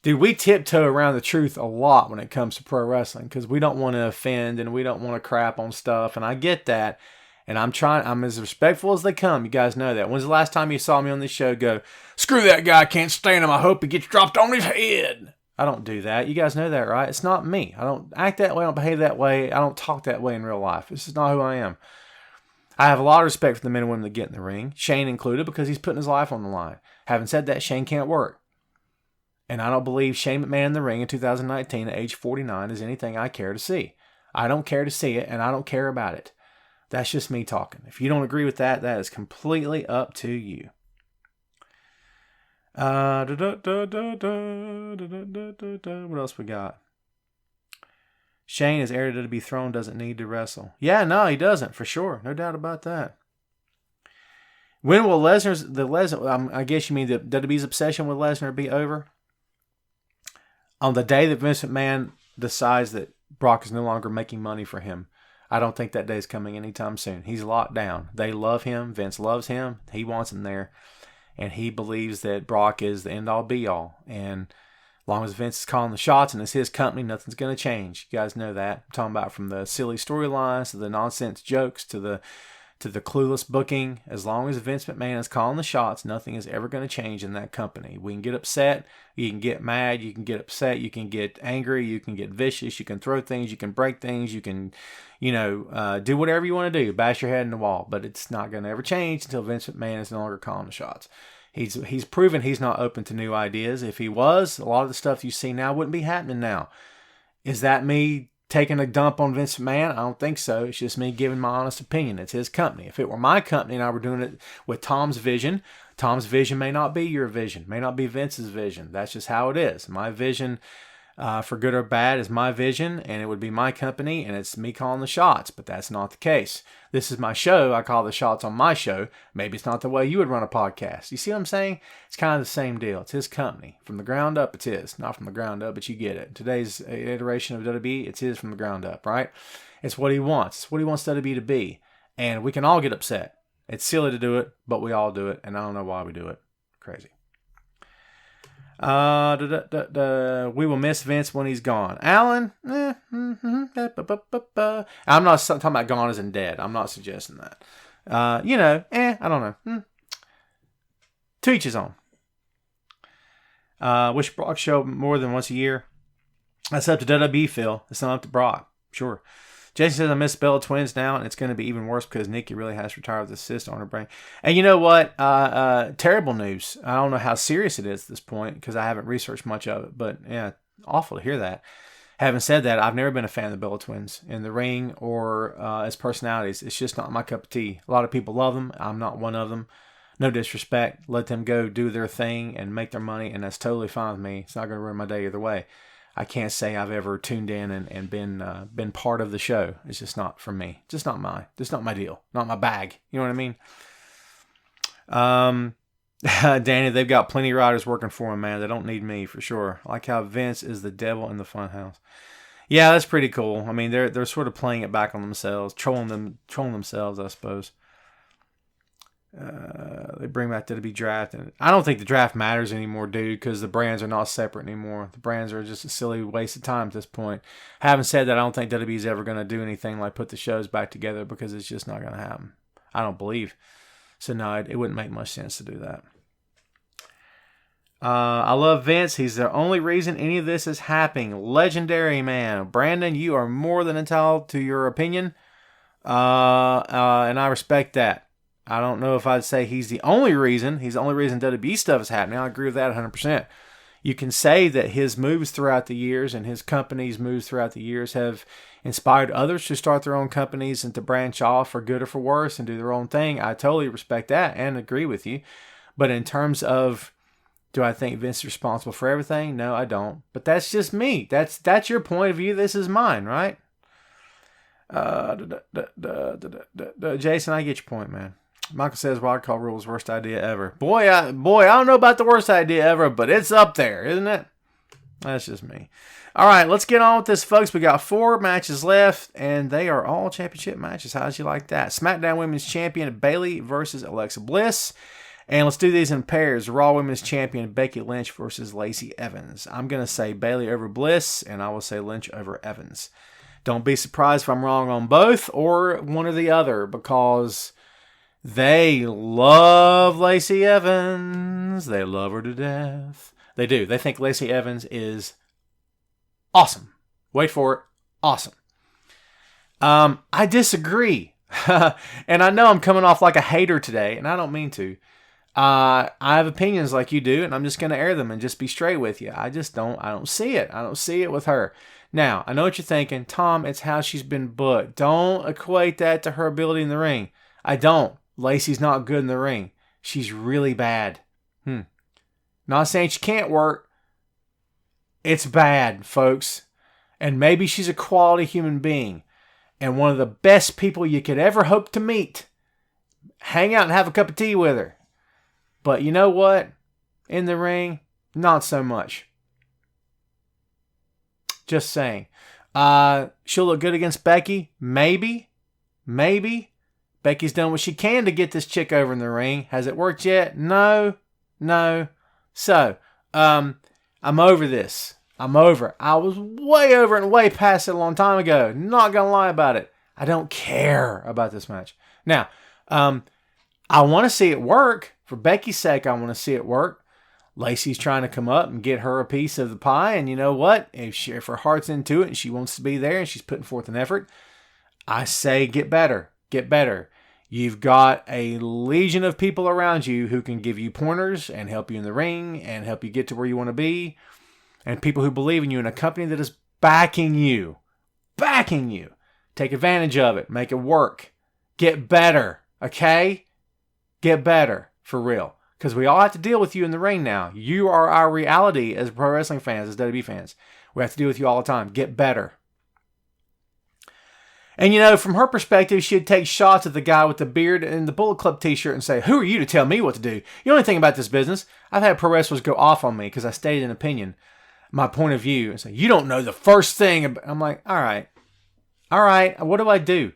Dude, we tiptoe around the truth a lot when it comes to pro wrestling because we don't want to offend and we don't want to crap on stuff. And I get that. And I'm as respectful as they come. You guys know that. When's the last time you saw me on this show go, screw that guy, I can't stand him, I hope he gets dropped on his head? I don't do that. You guys know that, right? It's not me. I don't act that way, I don't behave that way, I don't talk that way in real life. This is not who I am. I have a lot of respect for the men and women that get in the ring, Shane included, because he's putting his life on the line. Having said that, Shane can't work. And I don't believe Shane McMahon in the ring in 2019 at age 49 is anything I care to see. I don't care to see it, and I don't care about it. That's just me talking. If you don't agree with that, that is completely up to you. What else we got? Shane is heir to be thrown, doesn't need to wrestle. Yeah, no, he doesn't, for sure. No doubt about that. When will Lesnar, I guess you mean the WWE's obsession with Lesnar be over? On the day that Vince McMahon decides that Brock is no longer making money for him. I don't think that day is coming anytime soon. He's locked down. They love him. Vince loves him. He wants him there. And he believes that Brock is the end-all, be-all. And as long as Vince is calling the shots and it's his company, nothing's going to change. You guys know that. I'm talking about from the silly storylines to the nonsense jokes to the clueless booking. As long as Vince McMahon is calling the shots, nothing is ever going to change in that company. We can get upset, you can get mad, you can get upset, you can get angry, you can get vicious, you can throw things, you can break things, you can, do whatever you want to do, bash your head in the wall, but it's not going to ever change until Vince McMahon is no longer calling the shots. He's proven he's not open to new ideas. If he was, a lot of the stuff you see now wouldn't be happening now. Is that me taking a dump on Vince McMahon? I don't think so. It's just me giving my honest opinion. It's his company. If it were my company and I were doing it with Tom's vision may not be your vision, may not be Vince's vision. That's just how it is. My vision, for good or bad, is my vision, and it would be my company, and it's me calling the shots, but that's not the case. This is my show. I call the shots on my show. Maybe it's not the way you would run a podcast. You see what I'm saying? It's kind of the same deal. It's his company. From the ground up, it's his. Not from the ground up, but you get it. Today's iteration of WWE, it's his from the ground up, right? It's what he wants. It's what he wants WWE to be. And we can all get upset. It's silly to do it, but we all do it, and I don't know why we do it. Crazy. We will miss Vince when he's gone. Alan, I'm not talking about gone as in dead. I'm not suggesting that. I don't know. To each his own. Wish Brock showed more than once a year. That's up to WWE, Phil. It's not up to Brock. Sure. Jason says, I miss Bella Twins now, and it's going to be even worse because Nikki really has to retire with a cyst on her brain. And you know what? Terrible news. I don't know how serious it is at this point because I haven't researched much of it. But, yeah, awful to hear that. Having said that, I've never been a fan of the Bella Twins in the ring or as personalities. It's just not my cup of tea. A lot of people love them. I'm not one of them. No disrespect. Let them go do their thing and make their money, and that's totally fine with me. It's not going to ruin my day either way. I can't say I've ever tuned in and been part of the show. It's just not for me. Just not my deal. Not my bag. You know what I mean? Danny, they've got plenty of writers working for them, man. They don't need me for sure. I like how Vince is the devil in the funhouse. Yeah, that's pretty cool. I mean, they're sort of playing it back on themselves, trolling themselves, I suppose. They bring back WWE draft, and I don't think the draft matters anymore, dude, because the brands are not separate anymore. The brands are just a silly waste of time at this point. Having said that, I don't think WWE is ever going to do anything like put the shows back together because it's just not going to happen. I don't believe. So no, it wouldn't make much sense to do that. I love Vince. He's the only reason any of this is happening. Legendary, man. Brandon, you are more than entitled to your opinion, and I respect that. I don't know if I'd say he's the only reason. He's the only reason WWE stuff is happening. I agree with that 100%. You can say that his moves throughout the years and his company's moves throughout the years have inspired others to start their own companies and to branch off for good or for worse and do their own thing. I totally respect that and agree with you. But in terms of, do I think Vince is responsible for everything? No, I don't. But that's just me. That's your point of view. This is mine, right? Jason, I get your point, man. Michael says wild card rule is worst idea ever. Boy, I don't know about the worst idea ever, but it's up there, isn't it? That's just me. All right, let's get on with this, folks. We got 4 matches left, and they are all championship matches. How'd you like that? SmackDown Women's Champion Bayley versus Alexa Bliss. And let's do these in pairs. Raw Women's Champion Becky Lynch versus Lacey Evans. I'm going to say Bayley over Bliss, and I will say Lynch over Evans. Don't be surprised if I'm wrong on both or one or the other, because they love Lacey Evans. They love her to death. They do. They think Lacey Evans is awesome. Wait for it. Awesome. I disagree. And I know I'm coming off like a hater today, and I don't mean to. I have opinions like you do, and I'm just going to air them and just be straight with you. I don't see it. I don't see it with her. Now, I know what you're thinking. Tom, it's how she's been booked. Don't equate that to her ability in the ring. I don't. Lacey's not good in the ring. She's really bad. Not saying she can't work. It's bad, folks. And maybe she's a quality human being and one of the best people you could ever hope to meet. Hang out and have a cup of tea with her. But you know what? In the ring, not so much. Just saying. She'll look good against Becky. Maybe. Becky's done what she can to get this chick over in the ring. Has it worked yet? No. So, I'm over this. I'm over it. I was way over it and way past it a long time ago. Not going to lie about it. I don't care about this match. Now, I want to see it work. For Becky's sake, I want to see it work. Lacey's trying to come up and get her a piece of the pie. And you know what? If her heart's into it and she wants to be there and she's putting forth an effort, I say get better. Get better. You've got a legion of people around you who can give you pointers and help you in the ring and help you get to where you want to be. And people who believe in you, and a company that is backing you. Take advantage of it. Make it work. Get better. Okay? Get better. For real. Because we all have to deal with you in the ring now. You are our reality as pro wrestling fans, as WWE fans. We have to deal with you all the time. Get better. And you know, from her perspective, she'd take shots at the guy with the beard and the Bullet Club t-shirt and say, who are you to tell me what to do? You know anything about this business? I've had pro wrestlers go off on me because I stated an opinion, my point of view, and say, you don't know the first thing. I'm like, all right. What do I do?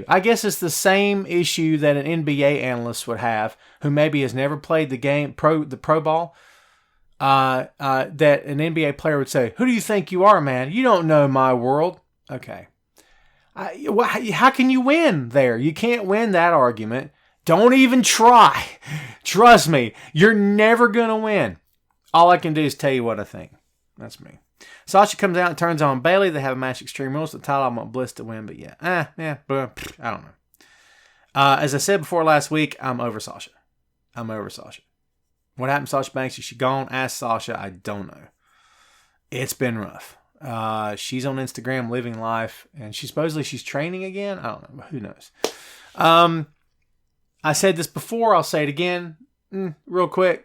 I guess it's the same issue that an NBA analyst would have, who maybe has never played the game, the pro ball. That an NBA player would say, who do you think you are, man? You don't know my world. Okay. How can you win there? You can't win that argument. Don't even try. Trust me, you're never going to win. All I can do is tell you what I think. That's me. Sasha comes out and turns on Bayley. They have a match Extreme Rules. The title, I want Bliss to win, but I don't know. As I said before last week, I'm over Sasha. What happened to Sasha Banks? Is she gone? Ask Sasha. I don't know. It's been rough. She's on Instagram living life, and she's training again. I don't know. Who knows? I said this before. I'll say it again real quick.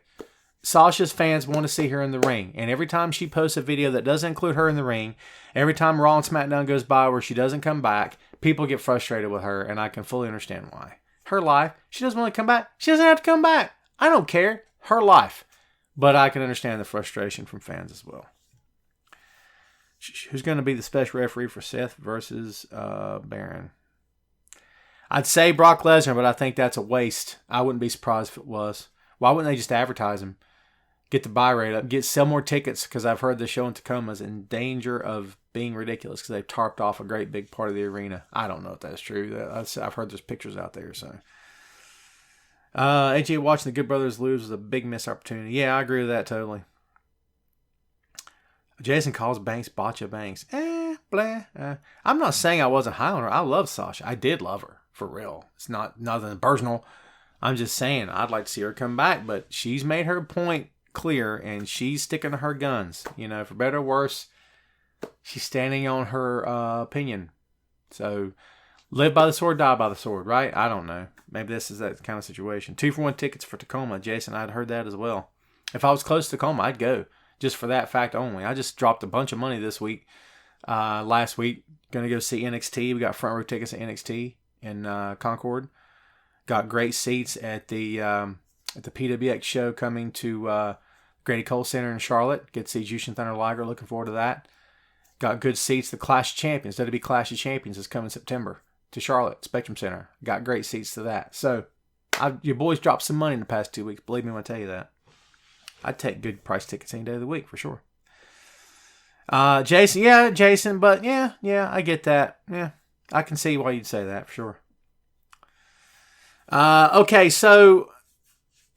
Sasha's fans want to see her in the ring. And every time she posts a video that doesn't include her in the ring, every time Raw and SmackDown goes by where she doesn't come back, people get frustrated with her, and I can fully understand why. Her life, she doesn't want to come back. She doesn't have to come back. I don't care. Her life. But I can understand the frustration from fans as well. Who's going to be the special referee for Seth versus Baron? I'd say Brock Lesnar, but I think that's a waste. I wouldn't be surprised if it was. Why wouldn't they just advertise him? Get the buy rate up. Sell more tickets, because I've heard the show in Tacoma is in danger of being ridiculous because they've tarped off a great big part of the arena. I don't know if that's true. I've heard there's pictures out there. So, AJ watching the Good Brothers lose was a big missed opportunity. Yeah, I agree with that totally. Jason calls Banks Botcha Banks. I'm not saying I wasn't high on her. I love Sasha. I did love her, for real. It's not nothing personal. I'm just saying I'd like to see her come back, but she's made her point clear, and she's sticking to her guns. You know, for better or worse, she's standing on her opinion. So, live by the sword, die by the sword, right? I don't know. Maybe this is that kind of situation. 2-for-1 tickets for Tacoma. Jason, I'd heard that as well. If I was close to Tacoma, I'd go. Just for that fact only. I just dropped a bunch of money this week. Last week, going to go see NXT. We got front row tickets at NXT in Concord. Got great seats at the PWX show coming to Grady Cole Center in Charlotte. Get to see Jushin Thunder Liger. Looking forward to that. Got good seats. The Clash of Champions, WWE Clash of Champions, is coming September to Charlotte Spectrum Center. Got great seats to that. So, your boys dropped some money in the past 2 weeks. Believe me when I tell you that. I'd take good price tickets any day of the week for sure. Jason, but yeah, I get that. Yeah, I can see why you'd say that for sure. Okay, so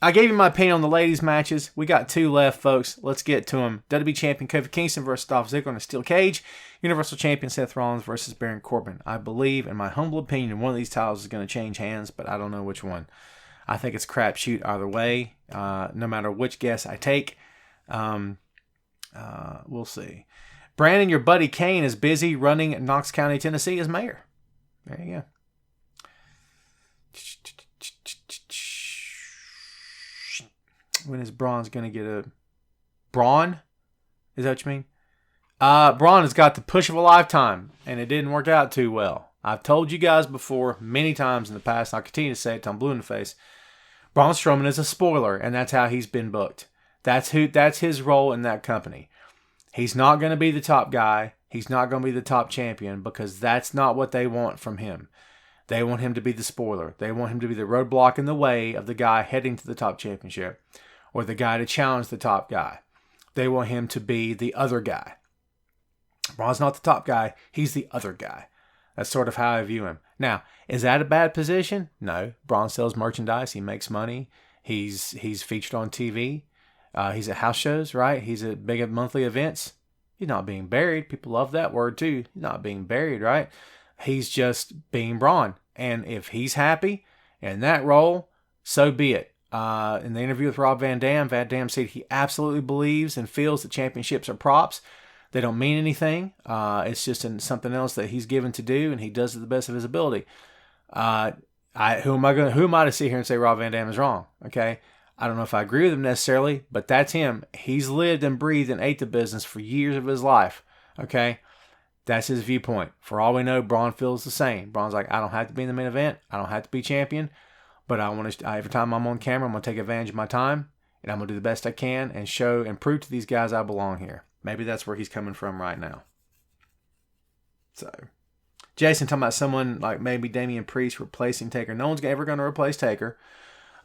I gave you my opinion on the ladies' matches. We got 2 left, folks. Let's get to them. WWE Champion Kofi Kingston versus Dolph Ziggler in a steel cage. Universal Champion Seth Rollins versus Baron Corbin. I believe, in my humble opinion, one of these titles is going to change hands, but I don't know which one. I think it's crapshoot either way, no matter which guess I take. We'll see. Brandon, your buddy Kane, is busy running Knox County, Tennessee as mayor. There you go. When is Braun going to get a... Braun? Is that what you mean? Braun has got the push of a lifetime, and it didn't work out too well. I've told you guys before many times in the past, and I'll continue to say it till I'm blue in the face. Braun Strowman is a spoiler, and that's how he's been booked. That's his role in that company. He's not going to be the top guy. He's not going to be the top champion because that's not what they want from him. They want him to be the spoiler. They want him to be the roadblock in the way of the guy heading to the top championship or the guy to challenge the top guy. They want him to be the other guy. Braun's not the top guy. He's the other guy. That's sort of how I view him. Now, is that a bad position? No. Braun sells merchandise. He makes money. He's featured on TV. He's at house shows, right? He's at big monthly events. He's not being buried. People love that word too. He's not being buried, right? He's just being Braun. And if he's happy in that role, so be it. In the interview with Rob Van Dam said he absolutely believes and feels that championships are props. They don't mean anything. It's just something else that he's given to do, and he does it to the best of his ability. Who am I to sit here and say Rob Van Dam is wrong? Okay, I don't know if I agree with him necessarily, but that's him. He's lived and breathed and ate the business for years of his life. Okay, that's his viewpoint. For all we know, Braun feels the same. Braun's like, I don't have to be in the main event. I don't have to be champion, but I want to. Every time I'm on camera, I'm gonna take advantage of my time, and I'm gonna do the best I can and show and prove to these guys I belong here. Maybe that's where he's coming from right now. So, Jason talking about someone like maybe Damian Priest replacing Taker. No one's ever going to replace Taker.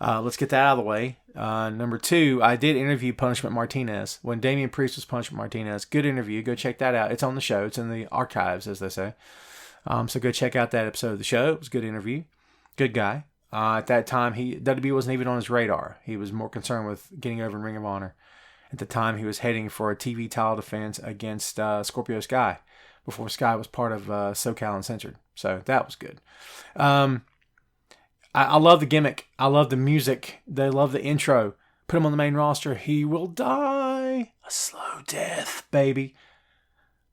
Let's get that out of the way. Number 2, I did interview Punishment Martinez when Damian Priest was Punishment Martinez. Good interview. Go check that out. It's on the show. It's in the archives, as they say. So go check out that episode of the show. It was a good interview. Good guy. At that time, WWE wasn't even on his radar. He was more concerned with getting over in Ring of Honor. At the time, he was heading for a TV title defense against Scorpio Sky before Sky was part of SoCal Uncensored. So that was good. I love the gimmick. I love the music. They love the intro. Put him on the main roster. He will die a slow death, baby.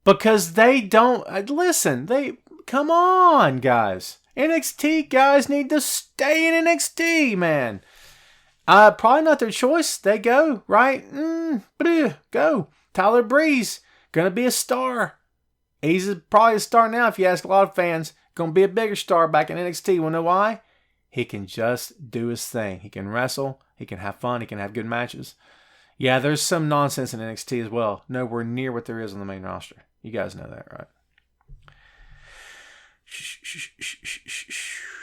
Because they don't... Listen, come on, guys. NXT guys need to stay in NXT, man. Probably not their choice. They go, right? Go. Tyler Breeze, gonna be a star. He's probably a star now if you ask a lot of fans. Gonna be a bigger star back in NXT. Wanna know why? He can just do his thing. He can wrestle. He can have fun. He can have good matches. Yeah, there's some nonsense in NXT as well. Nowhere near what there is on the main roster. You guys know that, right?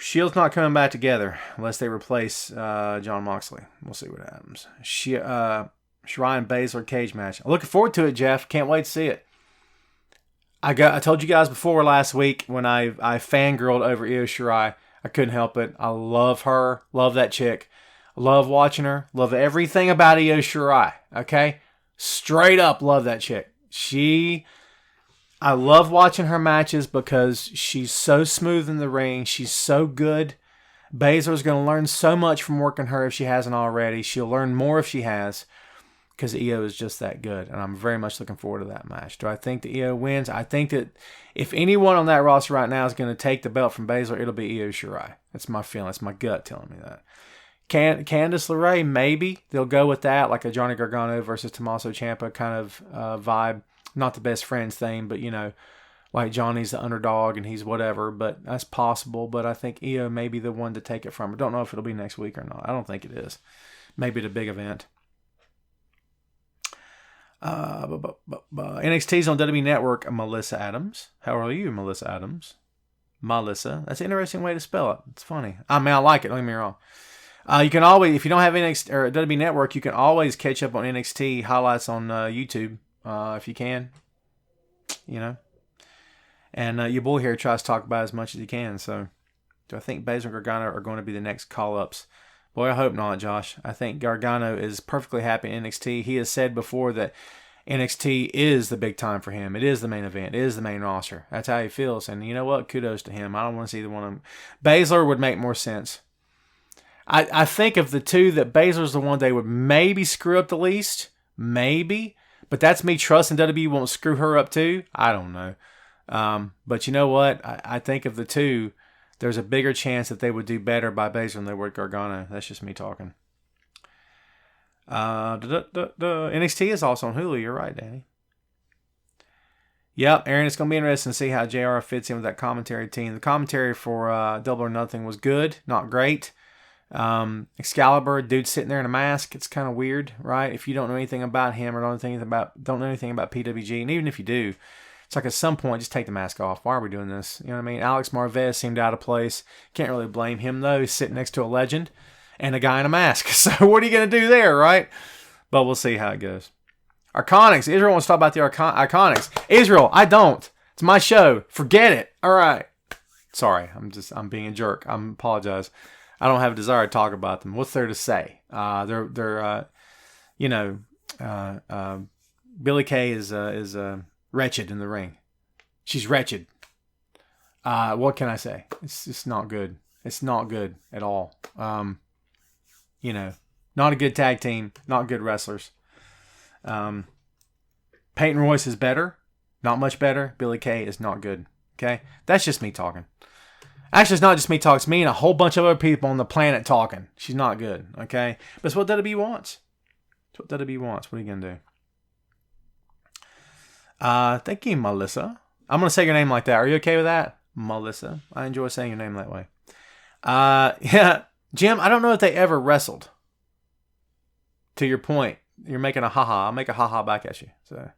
Shield's not coming back together unless they replace Jon Moxley. We'll see what happens. Shirai and Baszler cage match. I'm looking forward to it, Jeff. Can't wait to see it. I told you guys before last week when I fangirled over Io Shirai. I couldn't help it. I love her. Love that chick. Love watching her. Love everything about Io Shirai. Okay? Straight up love that chick. I love watching her matches because she's so smooth in the ring. She's so good. Baszler's going to learn so much from working her if she hasn't already. She'll learn more if she has because Io is just that good. And I'm very much looking forward to that match. Do I think that Io wins? I think that if anyone on that roster right now is going to take the belt from Baszler, it'll be Io Shirai. That's my feeling. That's my gut telling me that. Candice LeRae, maybe. They'll go with that, like a Johnny Gargano versus Tommaso Ciampa kind of vibe. Not the best friends thing, but, like Johnny's the underdog and he's whatever, but that's possible. But I think Io may be the one to take it from her. Don't know if it'll be next week or not. I don't think it is. Maybe at a big event. NXT's on WWE Network. Melissa Adams. How are you, Melissa Adams? Melissa. That's an interesting way to spell it. It's funny. I mean, I like it. Don't get me wrong. You can always, if you don't have NXT or WWE Network, you can always catch up on NXT highlights on YouTube if you can. you know. And your boy here tries to talk about as much as he can. So, do I think Baszler and Gargano are going to be the next call-ups? Boy, I hope not, Josh. I think Gargano is perfectly happy in NXT. He has said before that NXT is the big time for him. It is the main event. It is the main roster. That's how he feels. And you know what? Kudos to him. I don't want to see either one of them. Baszler would make more sense. I think of the two that Baszler's the one they would maybe screw up the least. Maybe. But that's me trusting WWE won't screw her up too. I don't know. But you know what? I think of the two, there's a bigger chance that they would do better by Baszler than they would Gargano. That's just me talking. NXT is also on Hulu. You're right, Danny. Yep, Aaron, it's going to be interesting to see how JR fits in with that commentary team. The commentary for Double or Nothing was good, not great. Excalibur, dude sitting there in a mask. It's kind of weird, right? If you don't know anything about him or don't know anything about PWG, and even if you do, it's like at some point, just take the mask off. Why are we doing this? You know what I mean? Alex Marvez seemed out of place. Can't really blame him, though. He's sitting next to a legend and a guy in a mask. So what are you going to do there, right? But we'll see how it goes. Arconics. Israel wants to talk about the Iconics. Israel, I don't. It's my show. Forget it. All right. Sorry. I'm being a jerk. I apologize. I don't have a desire to talk about them. What's there to say? They're Billie Kay is wretched in the ring. She's wretched. What can I say? It's just not good. It's not good at all. Not a good tag team. Not good wrestlers. Peyton Royce is better. Not much better. Billie Kay is not good. Okay? That's just me talking. Actually, it's not just me talking. It's me and a whole bunch of other people on the planet talking. She's not good. Okay? But it's what WWE wants. It's what WWE wants. What are you going to do? Thank you, Melissa. I'm going to say your name like that. Are you okay with that? Melissa. I enjoy saying your name that way. Yeah. Jim, I don't know if they ever wrestled. To your point, you're making a haha. I'll make a haha back at you. So,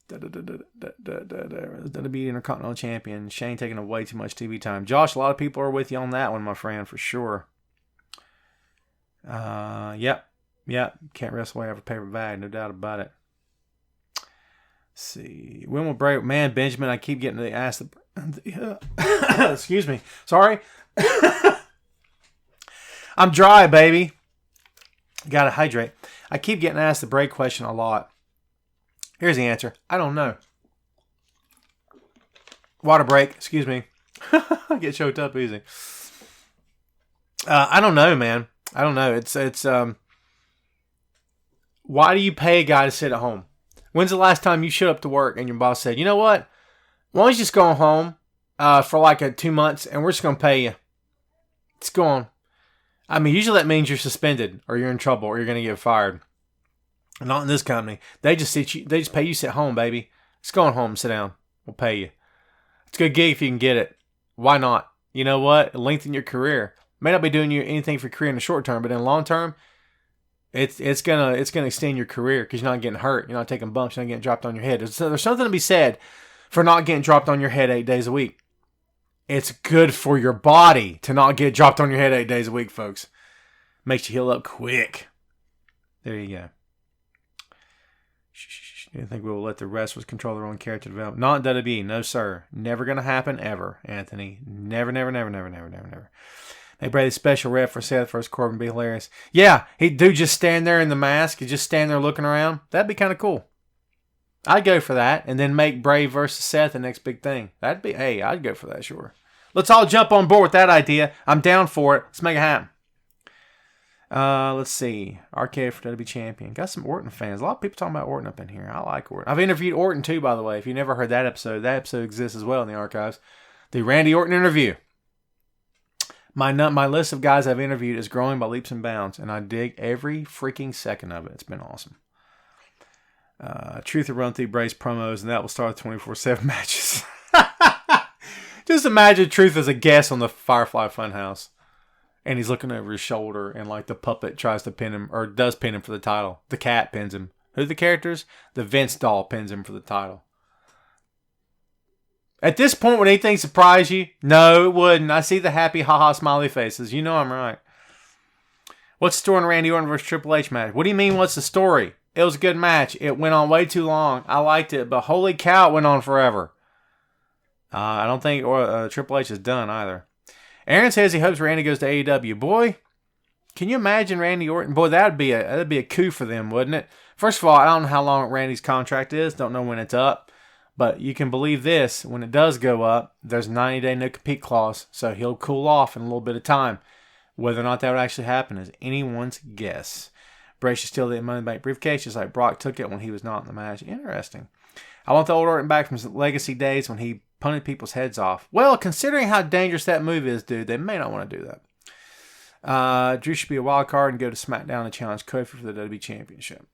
WWE Intercontinental Champion. Shane taking away too much TV time. Josh, a lot of people are with you on that one, my friend, for sure. Yep. Can't wrestle away over paper bag, no doubt about it. Let's see. When will Bray... Man, Benjamin, I keep getting asked... Excuse me. Sorry. I'm dry, baby. Gotta hydrate. I keep getting asked the Bray question a lot. Here's the answer. I don't know. Water break. Excuse me. I get choked up easy. I don't know, man. I don't know. It's why do you pay a guy to sit at home? When's the last time you showed up to work and your boss said, you know what? Why don't you just go home for like 2 months and we're just going to pay you? Just go on. I mean, usually that means you're suspended or you're in trouble or you're going to get fired. Not in this company. They just pay you sit home, baby. Just go on home and sit down. We'll pay you. It's a good gig if you can get it. Why not? You know what? Lengthen your career. May not be doing you anything for your career in the short term, but in the long term, it's gonna extend your career because you're not getting hurt. You're not taking bumps. You're not getting dropped on your head. There's something to be said for not getting dropped on your head 8 days a week. It's good for your body to not get dropped on your head 8 days a week, folks. Makes you heal up quick. There you go. Do you think we will let the wrestlers control their own character development? Not WWE. No, sir. Never going to happen ever, Anthony. Never. They Bray the special rep for Seth versus Corbin. Be hilarious. Yeah, he'd just stand there in the mask. He'd just stand there looking around. That'd be kind of cool. I'd go for that. And then make Bray versus Seth the next big thing. I'd go for that, sure. Let's all jump on board with that idea. I'm down for it. Let's make it happen. Let's see. Arcade for WWE Champion. Got some Orton fans. A lot of people talking about Orton up in here. I like Orton. I've interviewed Orton too, by the way. If you never heard that episode exists as well in the archives. The Randy Orton interview. My list of guys I've interviewed is growing by leaps and bounds, and I dig every freaking second of it. It's been awesome. Truth will run through Bray's promos, and that will start 24/7 matches. Just imagine Truth as a guest on the Firefly Funhouse. And he's looking over his shoulder, and like the puppet tries to pin him, or does pin him for the title. The cat pins him. Who are the characters? The Vince doll pins him for the title. At this point, would anything surprise you? No, it wouldn't. I see the happy, haha, smiley faces. You know I'm right. What's the story on Randy Orton versus Triple H match? What do you mean, what's the story? It was a good match. It went on way too long. I liked it, but holy cow, it went on forever. I don't think Triple H is done either. Aaron says he hopes Randy goes to AEW. Boy, can you imagine Randy Orton? Boy, that'd be a coup for them, wouldn't it? First of all, I don't know how long Randy's contract is. Don't know when it's up. But you can believe this. When it does go up, there's a 90-day no-compete clause. So he'll cool off in a little bit of time. Whether or not that would actually happen is anyone's guess. Bray should steal the Money in the Bank briefcase just like Brock took it when he was not in the match. Interesting. I want the old Orton back from his legacy days when he punted people's heads off. Well, considering how dangerous that move is, dude, they may not want to do that. Drew should be a wild card and go to SmackDown and challenge Kofi for the WWE Championship.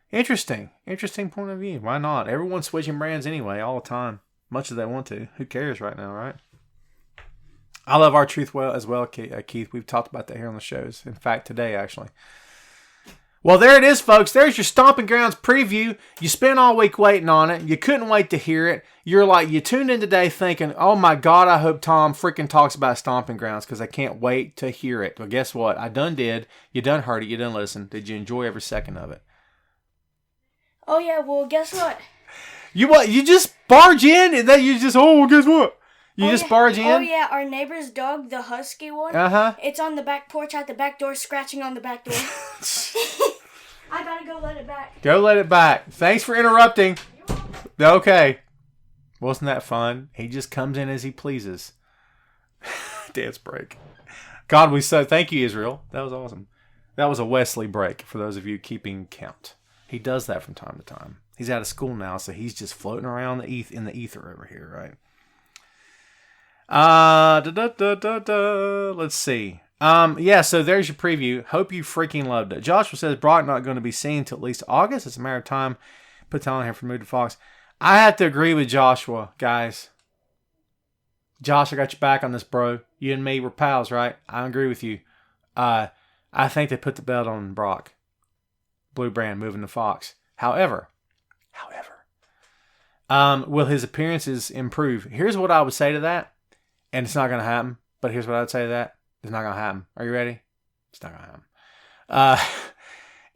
Interesting. Interesting point of view. Why not? Everyone's switching brands anyway, all the time. Much as they want to. Who cares right now, right? I love R-Truth as well, Keith. We've talked about that here on the shows. In fact, today, actually. Well, there it is, folks. There's your Stomping Grounds preview. You spent all week waiting on it. You couldn't wait to hear it. You tuned in today thinking, oh my God, I hope Tom freaking talks about Stomping Grounds because I can't wait to hear it. Well, guess what? I done did. You done heard it. You done listened. Did you enjoy every second of it? Oh, yeah. Well, guess what? You just barge in and then you just, guess what? You just barge in? Oh, yeah. Our neighbor's dog, the husky one, it's on the back porch at the back door, scratching on the back door. I gotta go let it back. Go let it back. Thanks for interrupting. Okay. Wasn't that fun? He just comes in as he pleases. Dance break. God, thank you, Israel. That was awesome. That was a Wesley break for those of you keeping count. He does that from time to time. He's out of school now, so he's just floating around in the ether over here, right? Let's see. So there's your preview. Hope you freaking loved it. Joshua says Brock not going to be seen till at least August. It's a matter of time. Put talent here for Mood to Fox. I have to agree with Joshua, guys. Josh, I got your back on this, bro. You and me, we're pals, right? I agree with you. I think they put the belt on Brock. Blue brand moving to Fox. However, will his appearances improve? Here's what I would say to that. And it's not going to happen. But here's what I would say to that. It's not going to happen. Are you ready? It's not going to happen.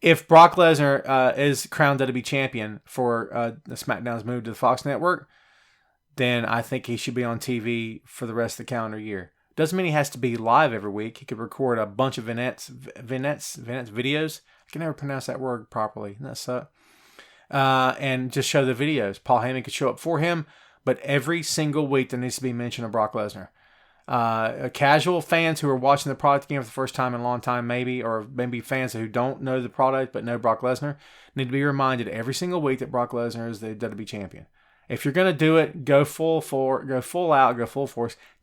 If Brock Lesnar is crowned WWE champion for the SmackDown's move to the Fox Network, then I think he should be on TV for the rest of the calendar year. Doesn't mean he has to be live every week. He could record a bunch of vignettes, videos. I can never pronounce that word properly. That sucks. And just show the videos. Paul Heyman could show up for him, but every single week there needs to be mention of Brock Lesnar. Casual fans who are watching the product again for the first time in a long time, or maybe fans who don't know the product but know Brock Lesnar, need to be reminded every single week that Brock Lesnar is the WWE champion. If you're going to do it, go full force.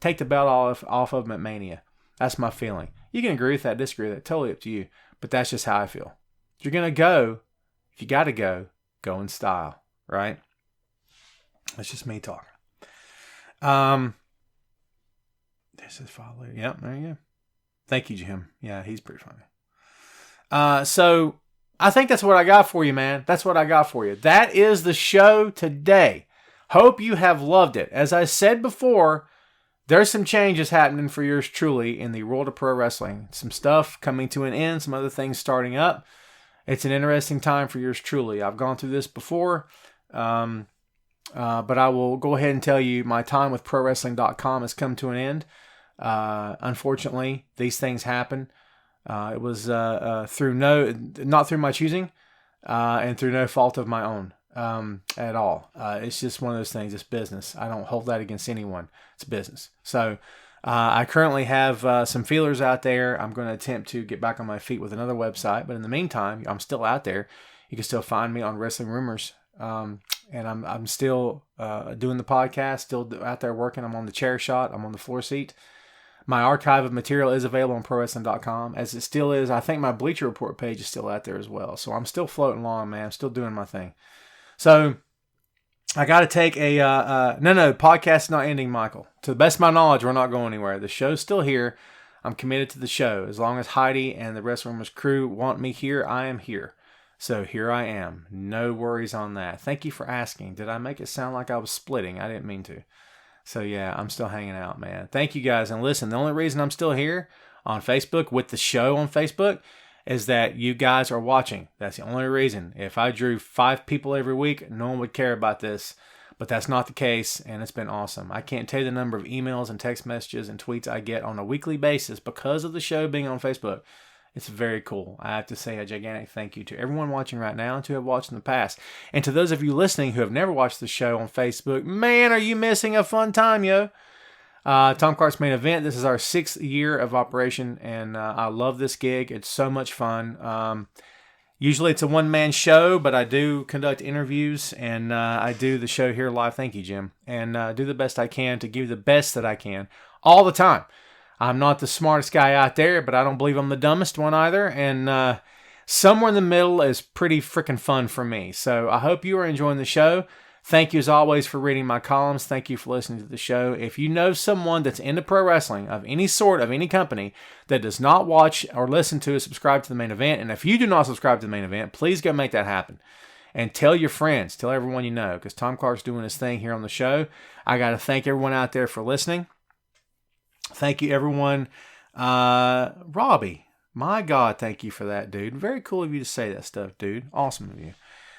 Take the belt off of him at Mania. That's my feeling. You can agree with that, disagree with that, totally up to you. But that's just how I feel. If you're going to go, if you got to go in style, right? That's just me talking. This is follow. Yep, there you go. Thank you, Jim. Yeah, he's pretty funny. So I think that's what I got for you, man. That's what I got for you. That is the show today. Hope you have loved it. As I said before, there's some changes happening for yours truly in the world of pro wrestling. Some stuff coming to an end, some other things starting up. It's an interesting time for yours truly. I've gone through this before, but I will go ahead and tell you my time with ProWrestling.com has come to an end. Unfortunately, these things happen. It was not through my choosing, and through no fault of my own at all. It's just one of those things. It's business. I don't hold that against anyone. It's business. So I currently have some feelers out there. I'm going to attempt to get back on my feet with another website, but in the meantime, I'm still out there. You can still find me on Wrestling Rumors, and I'm still doing the podcast. Still out there working. I'm on the Chairshot. I'm on the floor seat. My archive of material is available on ProWrestling.com, as it still is. I think my Bleacher Report page is still out there as well. So I'm still floating along, man. I'm still doing my thing. So I got to take no, podcast is not ending, Michael. To the best of my knowledge, we're not going anywhere. The show's still here. I'm committed to the show. As long as Heidi and the Wrestling Rumors crew want me here, I am here. So here I am. No worries on that. Thank you for asking. Did I make it sound like I was splitting? I didn't mean to. So yeah, I'm still hanging out, man. Thank you guys. And listen, the only reason I'm still here on Facebook with the show on Facebook is that you guys are watching. That's the only reason. If I drew 5 people every week, no one would care about this. But that's not the case, and it's been awesome. I can't tell you the number of emails and text messages and tweets I get on a weekly basis because of the show being on Facebook. It's very cool. I have to say a gigantic thank you to everyone watching right now and to have watched in the past. And to those of you listening who have never watched the show on Facebook, man, are you missing a fun time, yo. Tom Clark's Main Event. This is our 6th year of operation, and I love this gig. It's so much fun. Usually it's a one-man show, but I do conduct interviews, and I do the show here live. Thank you, Jim. And do the best I can to give you the best that I can all the time. I'm not the smartest guy out there, but I don't believe I'm the dumbest one either. And somewhere in the middle is pretty freaking fun for me. So I hope you are enjoying the show. Thank you, as always, for reading my columns. Thank you for listening to the show. If you know someone that's into pro wrestling of any sort, of any company, that does not watch or listen to or subscribe to the Main Event, and if you do not subscribe to the Main Event, please go make that happen. And tell your friends, tell everyone you know, because Tom Clark's doing his thing here on the show. I got to thank everyone out there for listening. Thank you, everyone. Robbie, my God, thank you for that, dude. Very cool of you to say that stuff, dude. Awesome of you.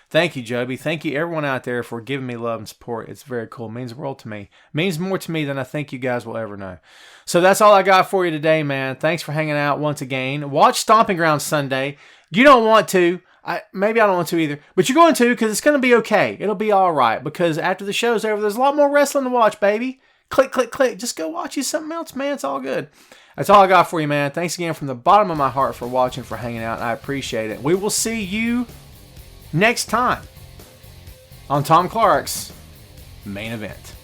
Thank you, Joby. Thank you, everyone out there, for giving me love and support. It's very cool. It means the world to me. It means more to me than I think you guys will ever know. So that's all I got for you today, man. Thanks for hanging out once again. Watch Stomping Grounds Sunday. You don't want to. Maybe I don't want to either. But you're going to, because it's going to be okay. It'll be all right. Because after the show's over, there's a lot more wrestling to watch, baby. Click, click, click. Just go watch you something else, man. It's all good. That's all I got for you, man. Thanks again from the bottom of my heart for watching, for hanging out. I appreciate it. We will see you next time on Tom Clark's Main Event.